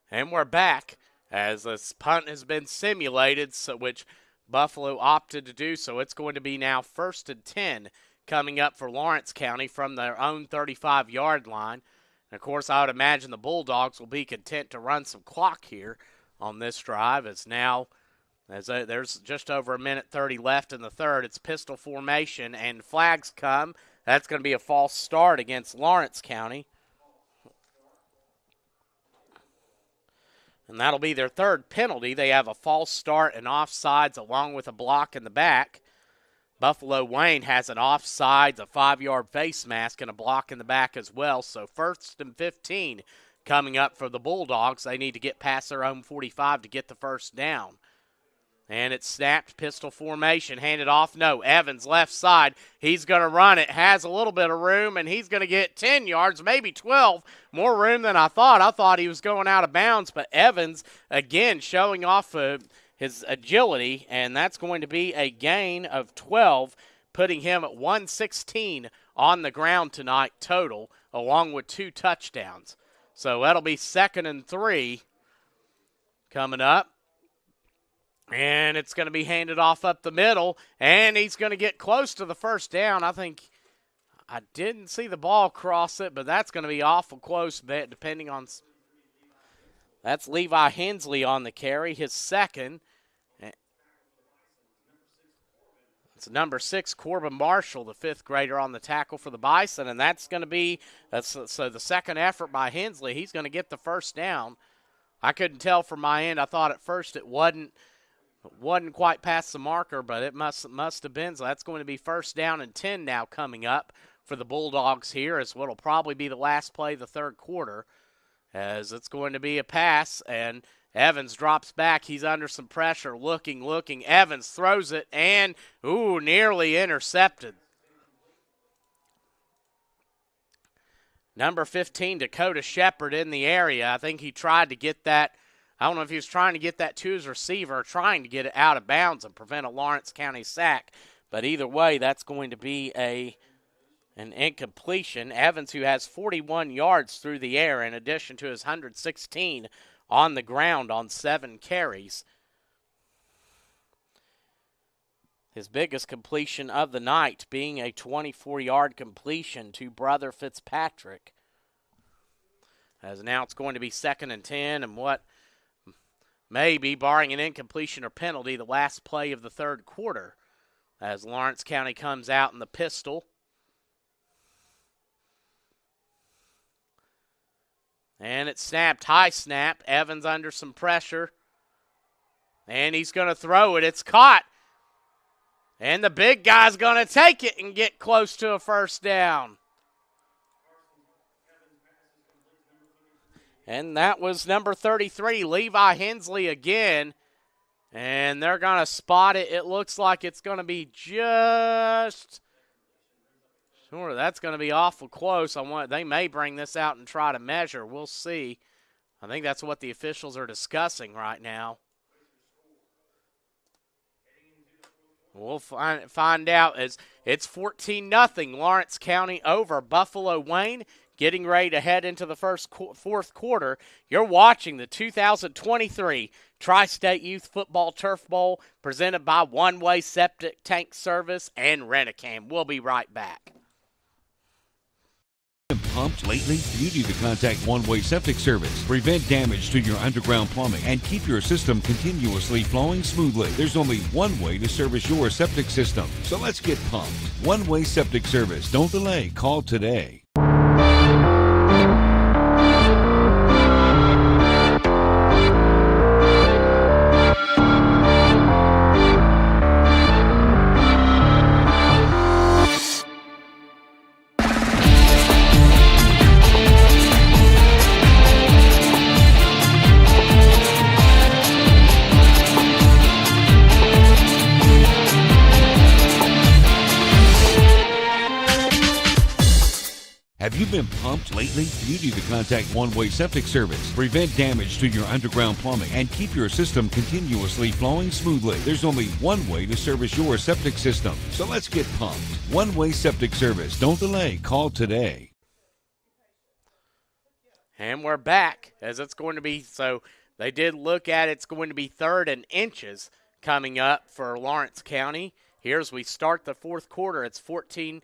And we're back as this punt has been simulated, which Buffalo opted to do. So it's going to be now 1st and 10 coming up for Lawrence County from their own 35-yard line. And of course, I would imagine the Bulldogs will be content to run some clock here on this drive. As now, there's just over a minute 30 left in the third. It's pistol formation, and flags come. That's going to be a false start against Lawrence County. And that'll be their 3rd penalty. They have a false start and offsides along with a block in the back. Buffalo Wayne has an offsides, a 5-yard face mask, and a block in the back as well. So 1st and 15 coming up for the Bulldogs. They need to get past their own 45 to get the first down. And it's snapped, pistol formation, handed off. No, Evans left side. He's going to run it, has a little bit of room, and he's going to get 10 yards, maybe 12. More room than I thought. I thought he was going out of bounds, but Evans, again, showing off his agility, and that's going to be a gain of 12, putting him at 116 on the ground tonight total, along with 2 touchdowns. So that'll be 2nd and 3 coming up. And it's going to be handed off up the middle, and he's going to get close to the first down. I didn't see the ball cross it, but that's going to be awful close, depending on. That's Levi Hensley on the carry, his second. It's number 6, Corbin Marshall, the 5th grader on the tackle for the Bison, and that's going to be so the second effort by Hensley. He's going to get the first down. I couldn't tell from my end. I thought at first it wasn't quite past the marker, but it must have been. So that's going to be first down and 10 now coming up for the Bulldogs here, as what'll probably be the last play of the third quarter, as it's going to be a pass, and Evans drops back. He's under some pressure, looking. Evans throws it, and, nearly intercepted. Number 15, Dakota Shepard in the area. I think he tried to get that. I don't know if he was trying to get that to his receiver or trying to get it out of bounds and prevent a Lawrence County sack. But either way, that's going to be an incompletion. Evans, who has 41 yards through the air in addition to his 116 on the ground on 7 carries. His biggest completion of the night being a 24-yard completion to Brother Fitzpatrick. As now it's going to be 2nd and 10, and what may be, barring an incompletion or penalty, the last play of the third quarter, as Lawrence County comes out in the pistol. And it's snapped, high snap. Evans under some pressure. And he's going to throw it. It's caught. And the big guy's going to take it and get close to a first down. And that was number 33, Levi Hensley again. And they're going to spot it. It looks like it's going to be just... Sure, that's going to be awful close. They may bring this out and try to measure. We'll see. I think that's what the officials are discussing right now. We'll find out as it's 14-0 Lawrence County over Buffalo Wayne, getting ready to head into the fourth quarter. You're watching the 2023 Tri-State Youth Football Turf Bowl presented by One Way Septic Tank Service and RENT-A-KANN. We'll be right back. Pumped lately? You need to contact One Way Septic Service. Prevent damage to your underground plumbing and keep your system continuously flowing smoothly. There's only one way to service your septic system. So let's get pumped. One Way Septic Service. Don't delay. Call today. Have you been pumped lately? You need to contact One Way Septic Service. Prevent damage to your underground plumbing and keep your system continuously flowing smoothly. There's only one way to service your septic system. So let's get pumped. One Way Septic Service. Don't delay. Call today. And we're back, as it's going to be, so they did look at it's going to be 3rd and inches coming up for Lawrence County. Here as we start the fourth quarter, it's 14-0.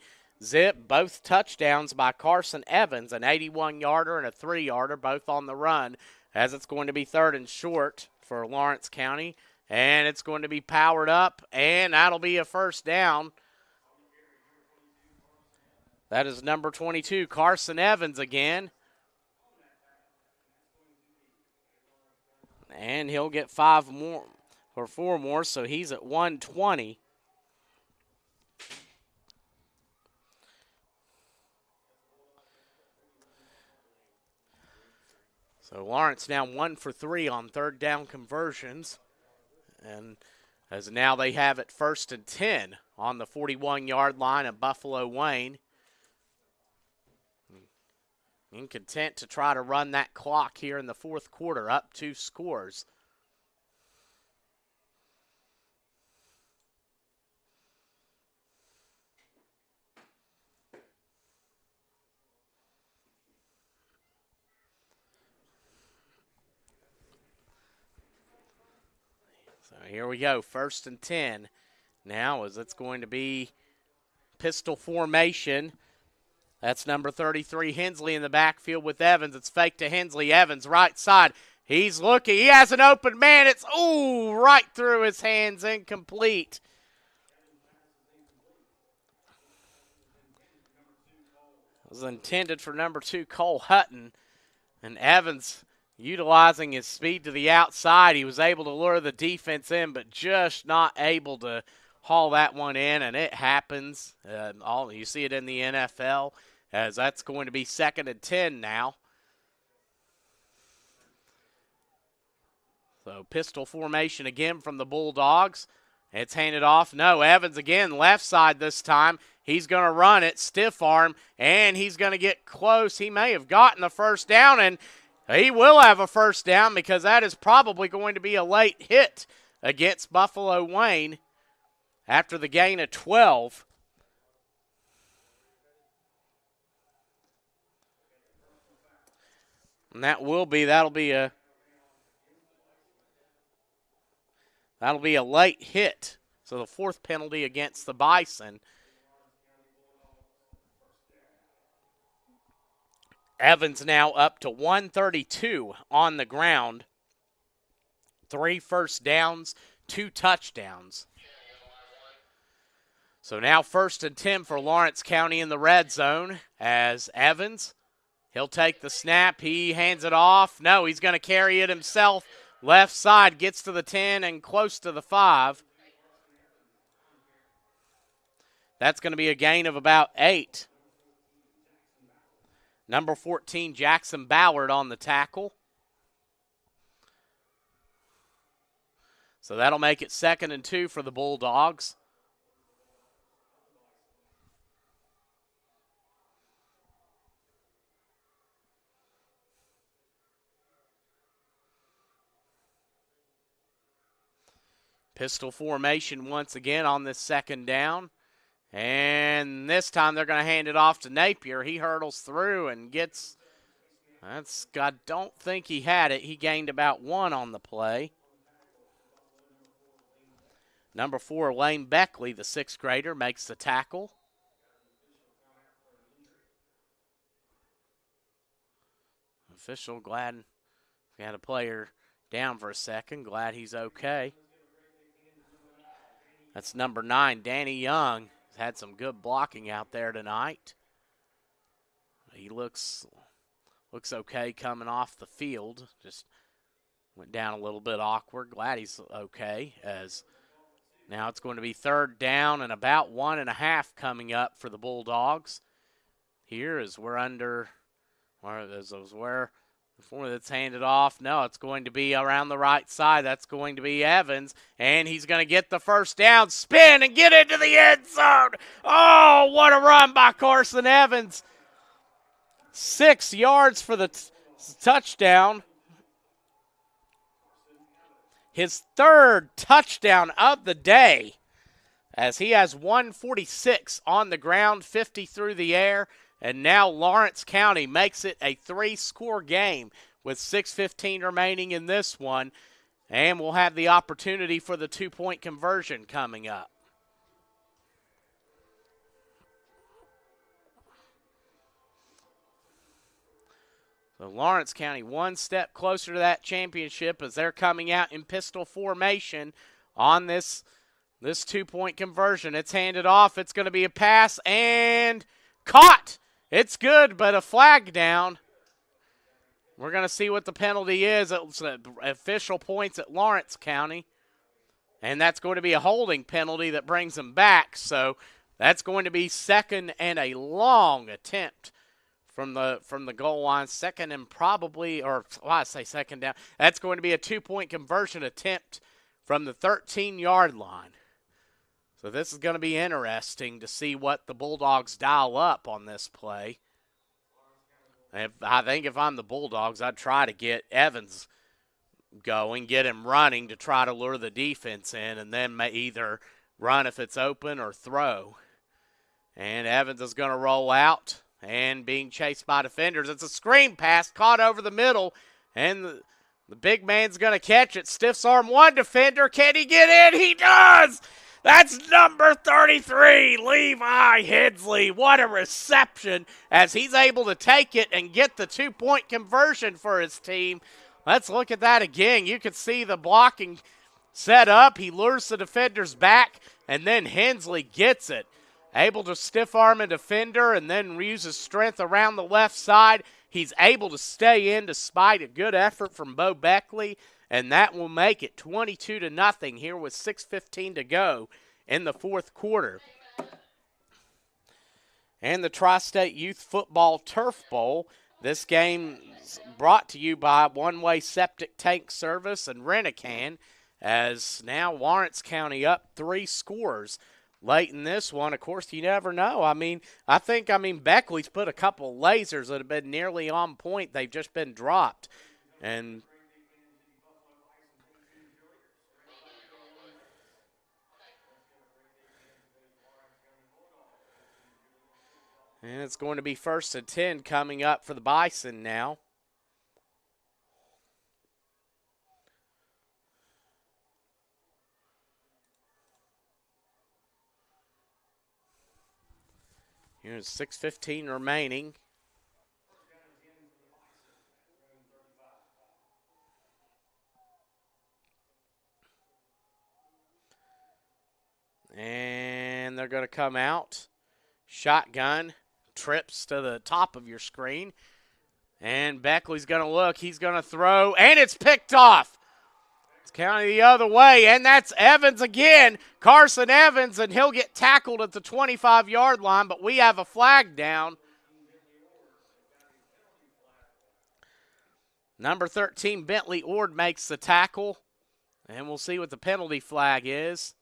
Both touchdowns by Carson Evans, an 81-yarder and a 3-yarder, both on the run, as it's going to be 3rd and short for Lawrence County. And it's going to be powered up, and that'll be a first down. That is number 22, Carson Evans again. And he'll get 5 more or 4 more, so he's at 120. So Lawrence now 1 for 3 on 3rd down conversions. And as now they have it 1st and 10 on the 41-yard line of Buffalo Wayne. And content to try to run that clock here in the fourth quarter, up 2 scores. So here we go, 1st and 10. Now as it's going to be pistol formation. That's number 33, Hensley, in the backfield with Evans. It's fake to Hensley. Evans, right side. He's looking. He has an open man. It's, right through his hands, incomplete. It was intended for number 2, Cole Hutton. And Evans, utilizing his speed to the outside, he was able to lure the defense in, but just not able to haul that one in, and it happens. You see it in the NFL, as that's going to be 2nd and 10 now. So pistol formation again from the Bulldogs. It's handed off. No, Evans again, left side this time. He's going to run it, stiff arm, and he's going to get close. He may have gotten the first down, and he will have a first down because that is probably going to be a late hit against Buffalo Wayne after the gain of 12. And that'll be a late hit. So the 4th penalty against the Bison. Evans now up to 132 on the ground. 3 first downs, 2 touchdowns. So now 1st and 10 for Lawrence County in the red zone as Evans, he'll take the snap. He hands it off. No, he's going to carry it himself. Left side, gets to the 10 and close to the 5. That's going to be a gain of about 8. Number 14, Jackson Ballard on the tackle. So that'll make it 2nd and 2 for the Bulldogs. Pistol formation once again on this 2nd down. And this time they're going to hand it off to Napier. He hurdles through and gets, I don't think he had it. He gained about 1 on the play. Number 4, Lane Beckley, the 6th grader, makes the tackle. Official glad we had a player down for a second. Glad he's okay. That's number 9, Danny Young. He's had some good blocking out there tonight. He looks okay coming off the field. Just went down a little bit awkward. Glad he's okay, as now it's going to be 3rd down and about 1.5 coming up for the Bulldogs. Here is where before that's handed off. No, it's going to be around the right side. That's going to be Evans, and he's going to get the first down, spin, and get into the end zone. Oh, what a run by Carson Evans. 6 yards for the touchdown. His 3rd touchdown of the day, as he has 146 on the ground, 50 through the air. And now Lawrence County makes it a 3-score game with 6:15 remaining in this one. And we'll have the opportunity for the 2-point conversion coming up. So Lawrence County 1 step closer to that championship as they're coming out in pistol formation on this 2-point conversion. It's handed off. It's going to be a pass and caught. It's good, but a flag down. We're going to see what the penalty is. It's official points at Lawrence County. And that's going to be a holding penalty that brings them back. So that's going to be 2nd and a long attempt from the goal line. 2nd and probably, I say 2nd down. That's going to be a 2-point conversion attempt from the 13-yard line. So this is going to be interesting to see what the Bulldogs dial up on this play. I think if I'm the Bulldogs, I'd try to get Evans going, get him running to try to lure the defense in, and then either run if it's open or throw. And Evans is going to roll out and being chased by defenders. It's a screen pass caught over the middle, and The big man's going to catch it. Stiffs arm one defender. Can he get in? He does! That's number 33, Levi Hensley. What a reception as he's able to take it and get the 2-point conversion for his team. Let's look at that again. You can see the blocking set up. He lures the defenders back, and then Hensley gets it. Able to stiff arm a defender and then uses strength around the left side. He's able to stay in despite a good effort from Bo Beckley, and that will make it 22-0 here with 6:15 to go in the fourth quarter. And the Tri-State Youth Football Turf Bowl. This game is brought to you by One Way Septic Tank Service and Rent-A-KANN, as now Lawrence County up 3 scores late in this one. Of course, you never know. I think Beckley's put a couple lasers that have been nearly on point. They've just been dropped. And it's going to be 1st and 10 coming up for the Bison now. Here's 6:15 remaining. And they're going to come out. Shotgun trips to the top of your screen. And Beckley's going to look. He's going to throw. And it's picked off. It's counting the other way. And that's Evans again. Carson Evans. And he'll get tackled at the 25-yard line. But we have a flag down. Number 13, Bentley Ord makes the tackle. And we'll see what the penalty flag is.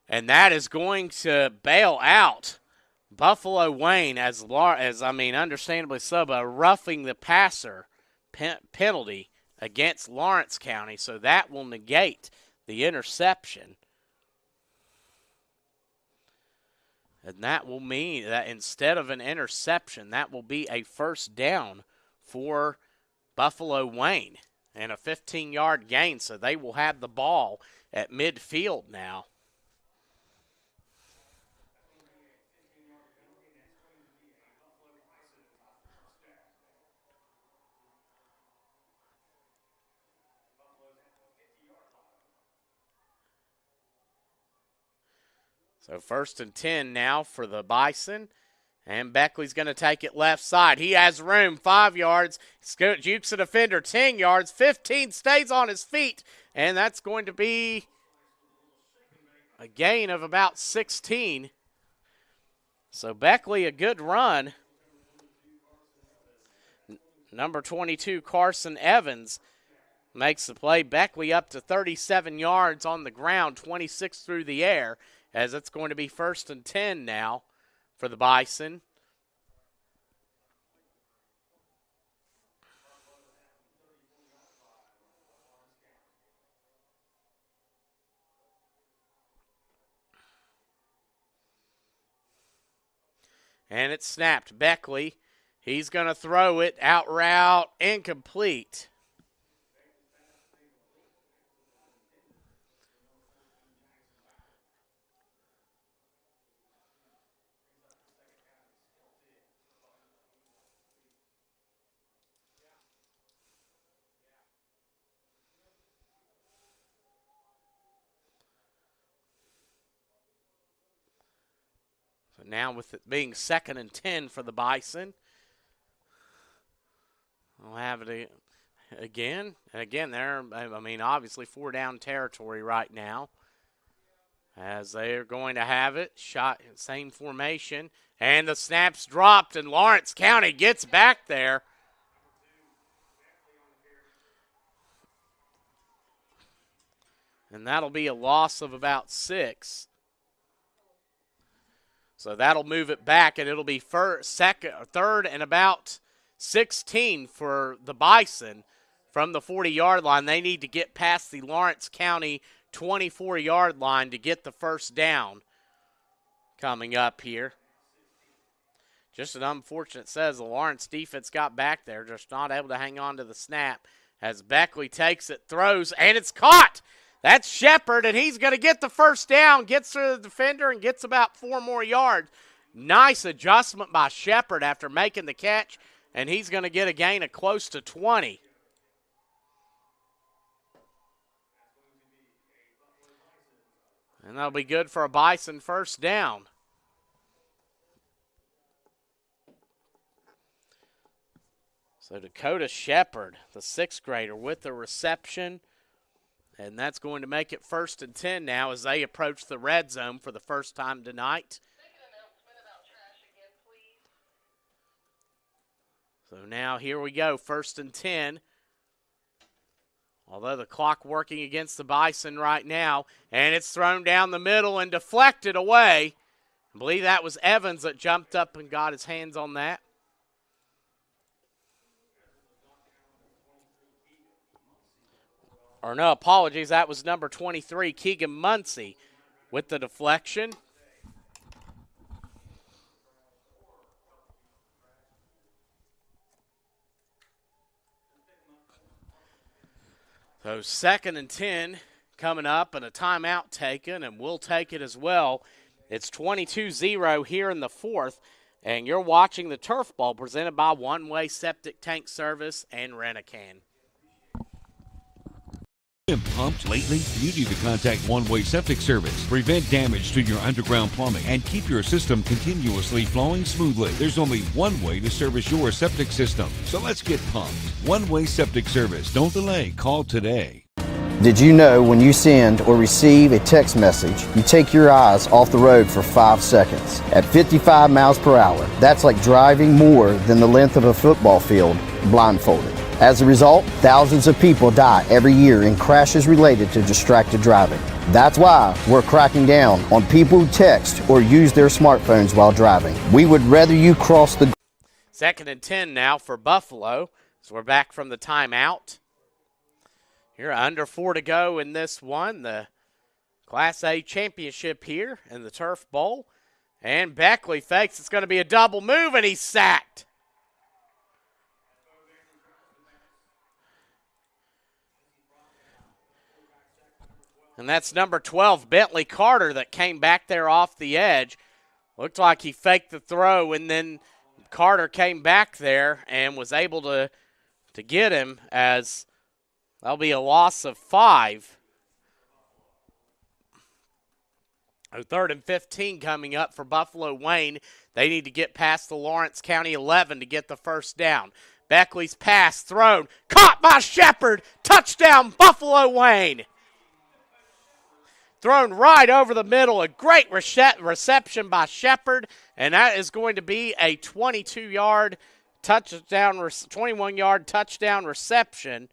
And that is going to bail out Buffalo Wayne as understandably so, but roughing the passer penalty against Lawrence County. So that will negate the interception. And that will mean that instead of an interception, that will be a first down for Buffalo Wayne and a 15-yard gain. So they will have the ball at midfield now. So 1st and 10 now for the Bison. And Beckley's going to take it left side. He has room, 5 yards. Jukes a defender, 10 yards. 15, stays on his feet. And that's going to be a gain of about 16. So Beckley, a good run. Number 22, Carson Evans, makes the play. Beckley up to 37 yards on the ground, 26 through the air, as it's going to be 1st and 10 now for the Bison. And it's snapped. Beckley, he's going to throw it, out route, incomplete. Now with it being 2nd and 10 for the Bison, we'll have it again. And again, they're, obviously 4-down territory right now, as they are going to have it. Shot, same formation. And the snap's dropped, and Lawrence County gets back there. And that'll be a loss of about 6. So that'll move it back, and it'll be 3rd and about 16 for the Bison from the 40-yard line. They need to get past the Lawrence County 24-yard line to get the first down coming up here. Just an unfortunate says the Lawrence defense got back there, just not able to hang on to the snap as Beckley takes it, throws, and it's caught. That's Shepard, and he's going to get the first down, gets through the defender, and gets about 4 more yards. Nice adjustment by Shepard after making the catch, and he's going to get a gain of close to 20. And that'll be good for a Bison first down. So Dakota Shepard, the 6th grader, with the reception. And that's going to make it 1st and 10 now as they approach the red zone for the first time tonight. So now here we go, 1st and 10. Although the clock working against the Bison right now. And it's thrown down the middle and deflected away. I believe that was Evans that jumped up and got his hands on that. Or no, apologies, that was number 23, Keegan Muncie, with the deflection. So 2nd and 10 coming up and a timeout taken, and we'll take it as well. It's 22-0 here in the 4th, and you're watching the Turf Bowl presented by One Way Septic Tank Service and RENT-A-KANN. Been pumped lately? You need to contact One Way Septic Service. Prevent damage to your underground plumbing and keep your system continuously flowing smoothly. There's only one way to service your septic system. So let's get pumped. One Way Septic Service. Don't delay. Call today. Did you know when you send or receive a text message, you take your eyes off the road for 5 seconds? At 55 miles per hour, that's like driving more than the length of a football field blindfolded. As a result, thousands of people die every year in crashes related to distracted driving. That's why we're cracking down on people who text or use their smartphones while driving. We would rather you cross the... 2nd and 10 now for Buffalo. So we're back from the timeout. Here, under 4 to go in this one. The Class A championship here in the Turf Bowl. And Beckley fakes. It's going to be a double move, and he's sacked. And that's number 12, Bentley Carter, that came back there off the edge. Looked like he faked the throw, and then Carter came back there and was able to get him, as that'll be a loss of 5. 3rd and 15 coming up for Buffalo Wayne. They need to get past the Lawrence County 11 to get the first down. Beckley's pass thrown, caught by Shepard. Touchdown, Buffalo Wayne. Thrown right over the middle. A great reception by Shepard, and that is going to be a 22-yard touchdown, 21-yard touchdown reception.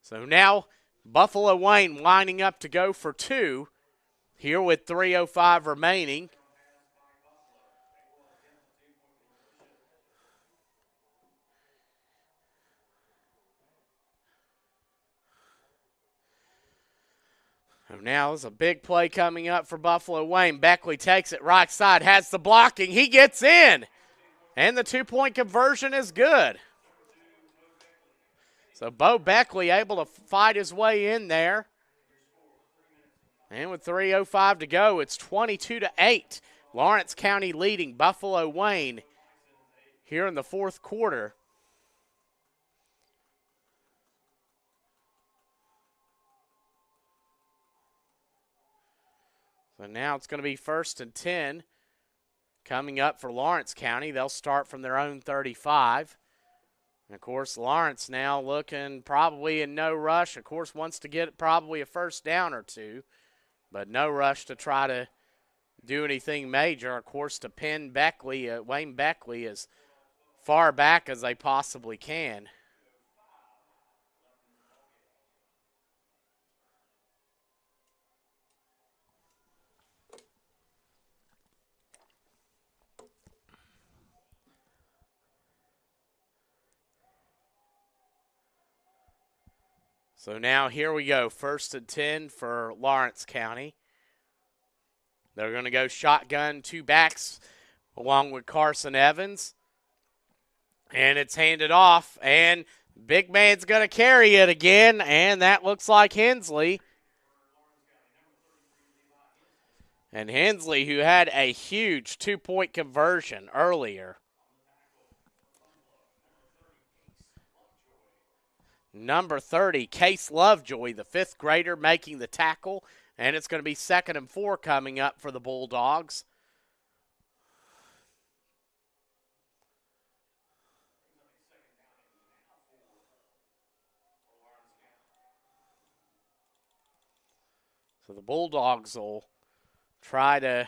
So now Buffalo Wayne lining up to go for 2 here with 3:05 remaining. Now there's a big play coming up for Buffalo Wayne. Beckley takes it right side, has the blocking. He gets in, and the 2-point conversion is good. So Bo Beckley able to fight his way in there. And with 3:05 to go, it's 22-8. Lawrence County leading Buffalo Wayne here in the 4th quarter. So now it's going to be 1st and 10 coming up for Lawrence County. They'll start from their own 35. And of course, Lawrence now looking probably in no rush. Of course, wants to get probably a first down or 2, but no rush to try to do anything major. Of course, to pin Beckley, Wayne Beckley, as far back as they possibly can. So now here we go. 1st and 10 for Lawrence County. They're going to go shotgun, 2 backs along with Carson Evans. And it's handed off, and big man's going to carry it again, and that looks like Hensley. And Hensley, who had a huge 2-point conversion earlier. Number 30, Case Lovejoy, the 5th grader, making the tackle. And it's going to be 2nd and 4 coming up for the Bulldogs. So the Bulldogs will try to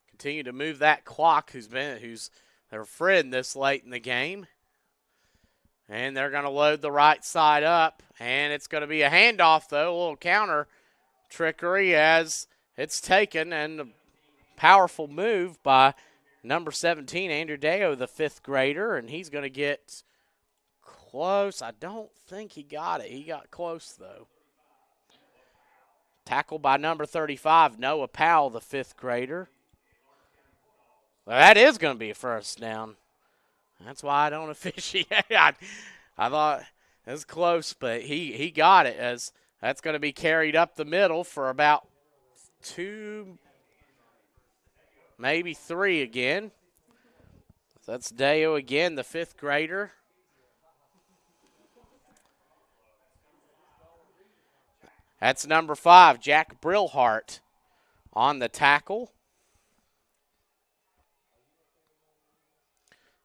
continue to move that clock, who's their friend this late in the game. And they're going to load the right side up. And it's going to be a handoff, though, a little counter trickery as it's taken. And a powerful move by number 17, Andrew Deo, the 5th grader. And he's going to get close. I don't think he got it. He got close, though. Tackle by number 35, Noah Powell, the 5th grader. Well, that is going to be a first down. That's why I don't officiate. I thought it was close, but he got it, as that's going to be carried up the middle for about 2, maybe 3 again. So that's Deo again, the 5th grader. That's number 5, Jack Brillhart, on the tackle.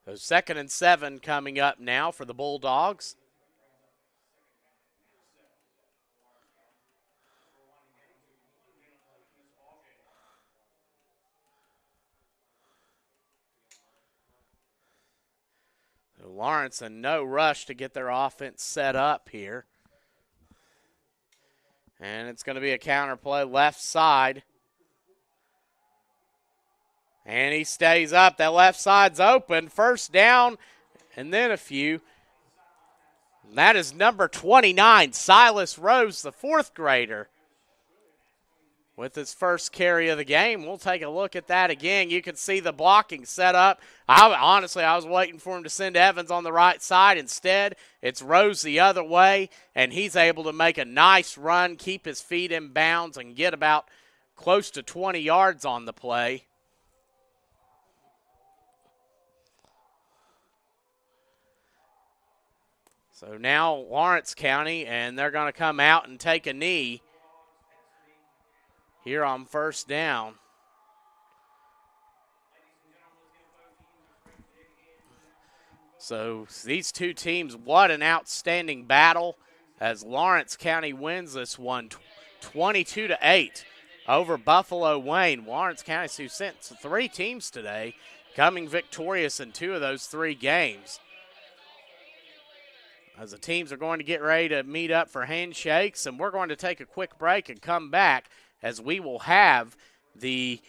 So 2nd and 7 coming up now for the Bulldogs. So Lawrence in no rush to get their offense set up here. And it's going to be a counter play left side. And he stays up. That left side's open. First down, and then a few. And that is number 29, Silas Rose, the 4th grader, with his first carry of the game. We'll take a look at that again. You can see the blocking set up. Honestly, I was waiting for him to send Evans on the right side. Instead, it's Rose the other way, and he's able to make a nice run, keep his feet in bounds, and get about close to 20 yards on the play. So now Lawrence County, and they're going to come out and take a knee here on first down. So these two teams, what an outstanding battle as Lawrence County wins this one 22-8 over Buffalo Wayne. Lawrence County, who sent 3 teams today, coming victorious in 2 of those 3 games. As the teams are going to get ready to meet up for handshakes, and we're going to take a quick break and come back as we will have the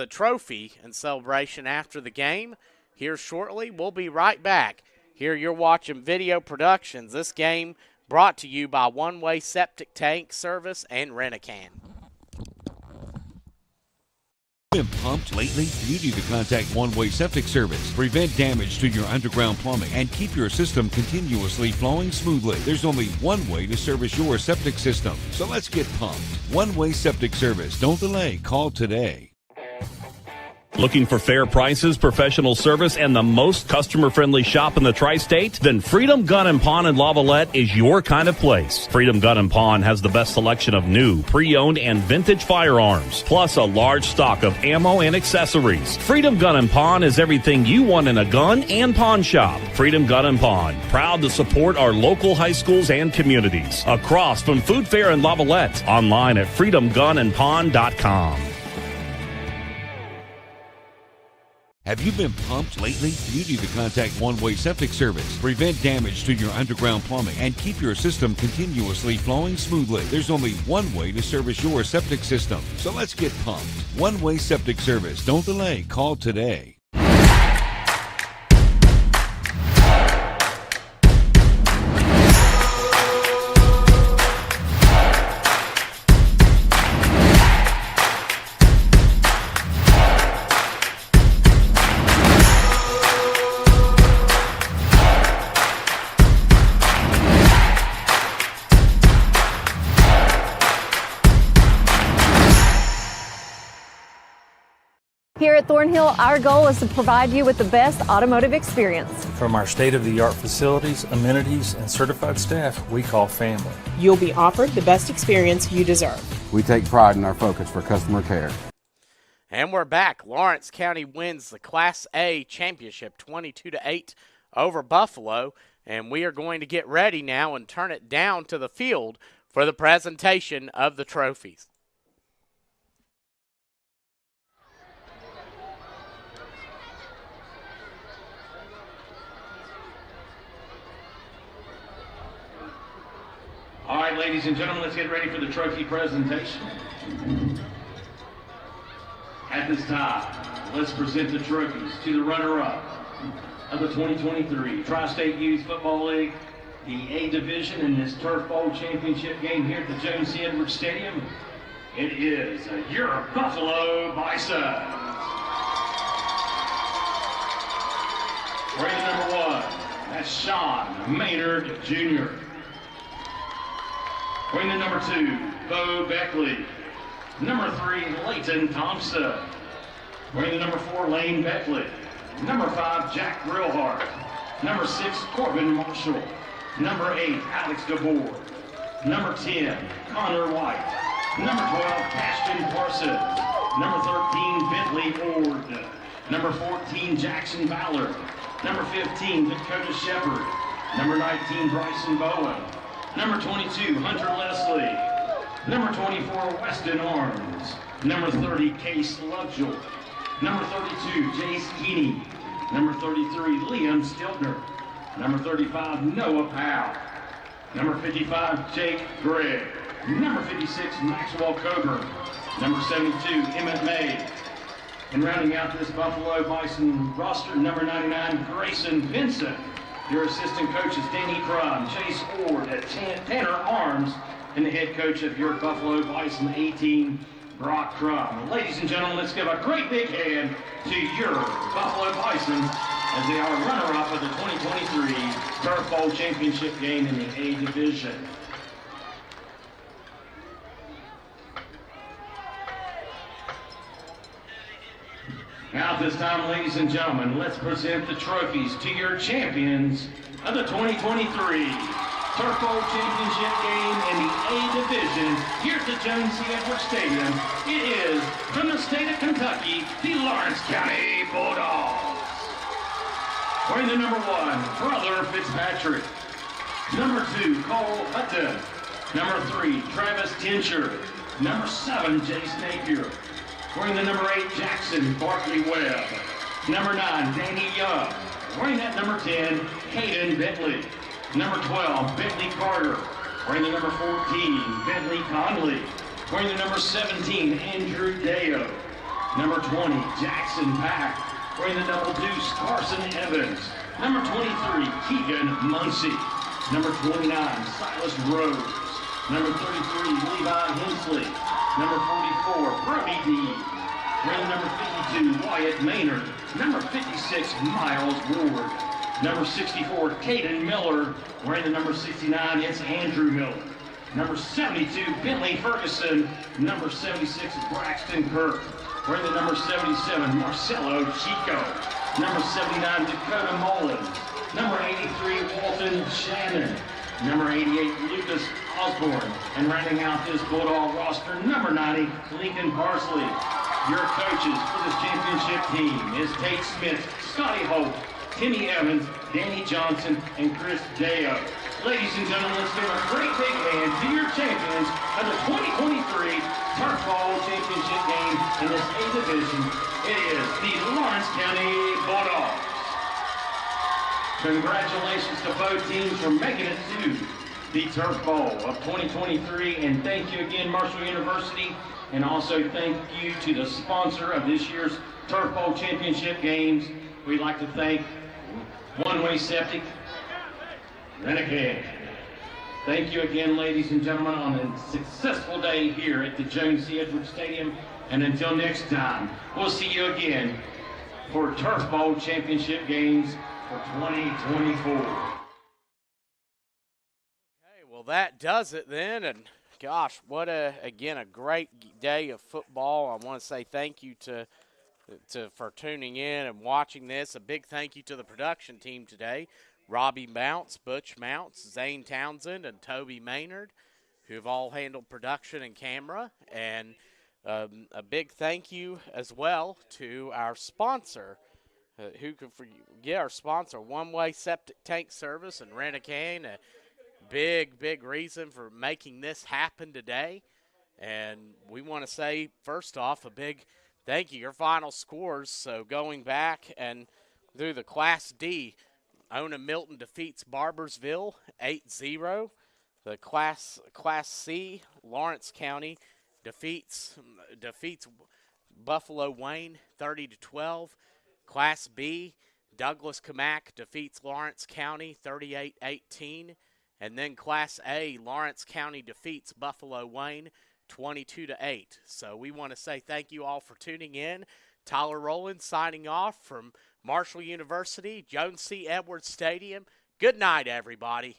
trophy and celebration after the game here shortly. We'll be right back. Here you're watching Video Productions. This game brought to you by One Way Septic Tank Service and RENT-A-KANN. Been pumped lately? You need to contact One Way Septic Service. Prevent damage to your underground plumbing and keep your system continuously flowing smoothly. There's only one way to service your septic system. So let's get pumped. One Way Septic Service. Don't delay. Call today. Looking for fair prices, professional service, and the most customer-friendly shop in the tri-state? Then Freedom Gun & Pawn in Lavalette is your kind of place. Freedom Gun & Pawn has the best selection of new, pre-owned, and vintage firearms, plus a large stock of ammo and accessories. Freedom Gun & Pawn is everything you want in a gun and pawn shop. Freedom Gun & Pawn, proud to support our local high schools and communities. Across from Food Fair in Lavalette, online at freedomgunandpawn.com. Have you been pumped lately? You need to contact One Way Septic Service. Prevent damage to your underground plumbing and keep your system continuously flowing smoothly. There's only one way to service your septic system. So let's get pumped. One Way Septic Service. Don't delay. Call today. Here at Thornhill, our goal is to provide you with the best automotive experience. From our state-of-the-art facilities, amenities, and certified staff we call family. You'll be offered the best experience you deserve. We take pride in our focus for customer care. And we're back. Lawrence County wins the Class A championship 22-8 over Buffalo. And we are going to get ready now and turn it down to the field for the presentation of the trophies. All right, ladies and gentlemen, let's get ready for the trophy presentation. At this time, let's present the trophies to the runner-up of the 2023 Tri-State Youth Football League, the A Division in this Turf Bowl Championship game here at the Jones C. Edwards Stadium. It is your Buffalo Bison. Rated number 1, that's Sean Maynard Jr. Rated number 2, Bo Beckley. Number 3, Layton Thompson. Rated number 4, Lane Beckley. Number 5, Jack Grillhart. Number 6, Corbin Marshall. Number 8, Alex DeBoer. Number 10, Connor White. Number 12, Ashton Parsons. Number 13, Bentley Ord. Number 14, Jackson Ballard. Number 15, Dakota Shepard. Number 19, Bryson Bowen. Number 22, Hunter Leslie. Number 24, Weston Arms. Number 30, Case Lovejoy. Number 32, Jace Keeney. Number 33, Liam Stiltner. Number 35, Noah Powell. Number 55, Jake Gregg. Number 56, Maxwell Coburn. Number 72, Emmett May. And rounding out this Buffalo Bison roster, number 99, Grayson Vincent. Your assistant coaches, Danny Crum, Chase Ord at Tanner Arms, and the head coach of your Buffalo Bison 18, Brock Crum. Ladies and gentlemen, let's give a great big hand to your Buffalo Bison as they are runner-up of the 2023 Turf Bowl Championship game in the A Division. Now at this time, ladies and gentlemen, let's present the trophies to your champions of the 2023 Turf Bowl Championship game in the A Division here at the Jones C. Edwards Stadium. It is, from the state of Kentucky, the Lawrence County Bulldogs. Wearing the number 1, Brother Fitzpatrick. Number 2, Cole Hutton. Number 3, Travis Tincher. Number 7, Jace Napier. Wearing the number 8, Jackson Barkley Webb. Number 9, Danny Young. Wearing that number 10, Hayden Bentley. Number 12, Bentley Carter. Wearing the number 14, Bentley Conley. Wearing the number 17, Andrew Deo. Number 20, Jackson Pack. Wearing the double deuce, Carson Evans. Number 23, Keegan Muncie. Number 29, Silas Rose. Number 33, Levi Hensley. Number 44, Brody D. Wearing number 52, Wyatt Maynard. Number 56, Miles Ward. Number 64, Caden Miller. Wearing the number 69, it's Andrew Miller. Number 72, Bentley Ferguson. Number 76, Braxton Kirk. Wearing the number 77, Marcelo Chico. Number 79, Dakota Mullins. Number 83, Walton Shannon. Number 88, Lucas Osborne. And rounding out this Bulldog roster, number 90, Lincoln Parsley. Your coaches for this championship team is Tate Smith, Scotty Holt, Timmy Evans, Danny Johnson, and Chris Deo. Ladies and gentlemen, let's give a great big hand to your champions of the 2023 Turf Bowl Championship game in this A Division. It is the Lawrence County Bulldogs. Congratulations to both teams for making it to the Turf Bowl of 2023, and thank you again, Marshall University, and also thank you to the sponsor of this year's Turf Bowl Championship games. We'd like to thank One Way Septic, RENT-A-KANN. Thank you again, ladies and gentlemen, on a successful day here at the Jones C. Edwards Stadium, and until next time, we'll see you again for Turf Bowl Championship games for 2024. Okay, well that does it then, and gosh, what a great day of football. I want to say thank you to for tuning in and watching this. A big thank you to the production team today. Robbie Mounts, Butch Mounts, Zane Townsend, and Toby Maynard, who have all handled production and camera. And a big thank you as well to our sponsor, who could forget our sponsor, One Way Septic Tank Service and RENT-A-KANN, a big reason for making this happen today. And we want to say, first off, a big thank you. Your final scores, so going back and through the Class D, Ona Milton defeats Barbersville 8-0. The Class C, Lawrence County defeats Buffalo Wayne 30-12. Class B, Douglas Camac defeats Lawrence County 38-18. And then Class A, Lawrence County defeats Buffalo Wayne 22-8. So we want to say thank you all for tuning in. Tyler Rowland signing off from Marshall University, Jones C. Edwards Stadium. Good night, everybody.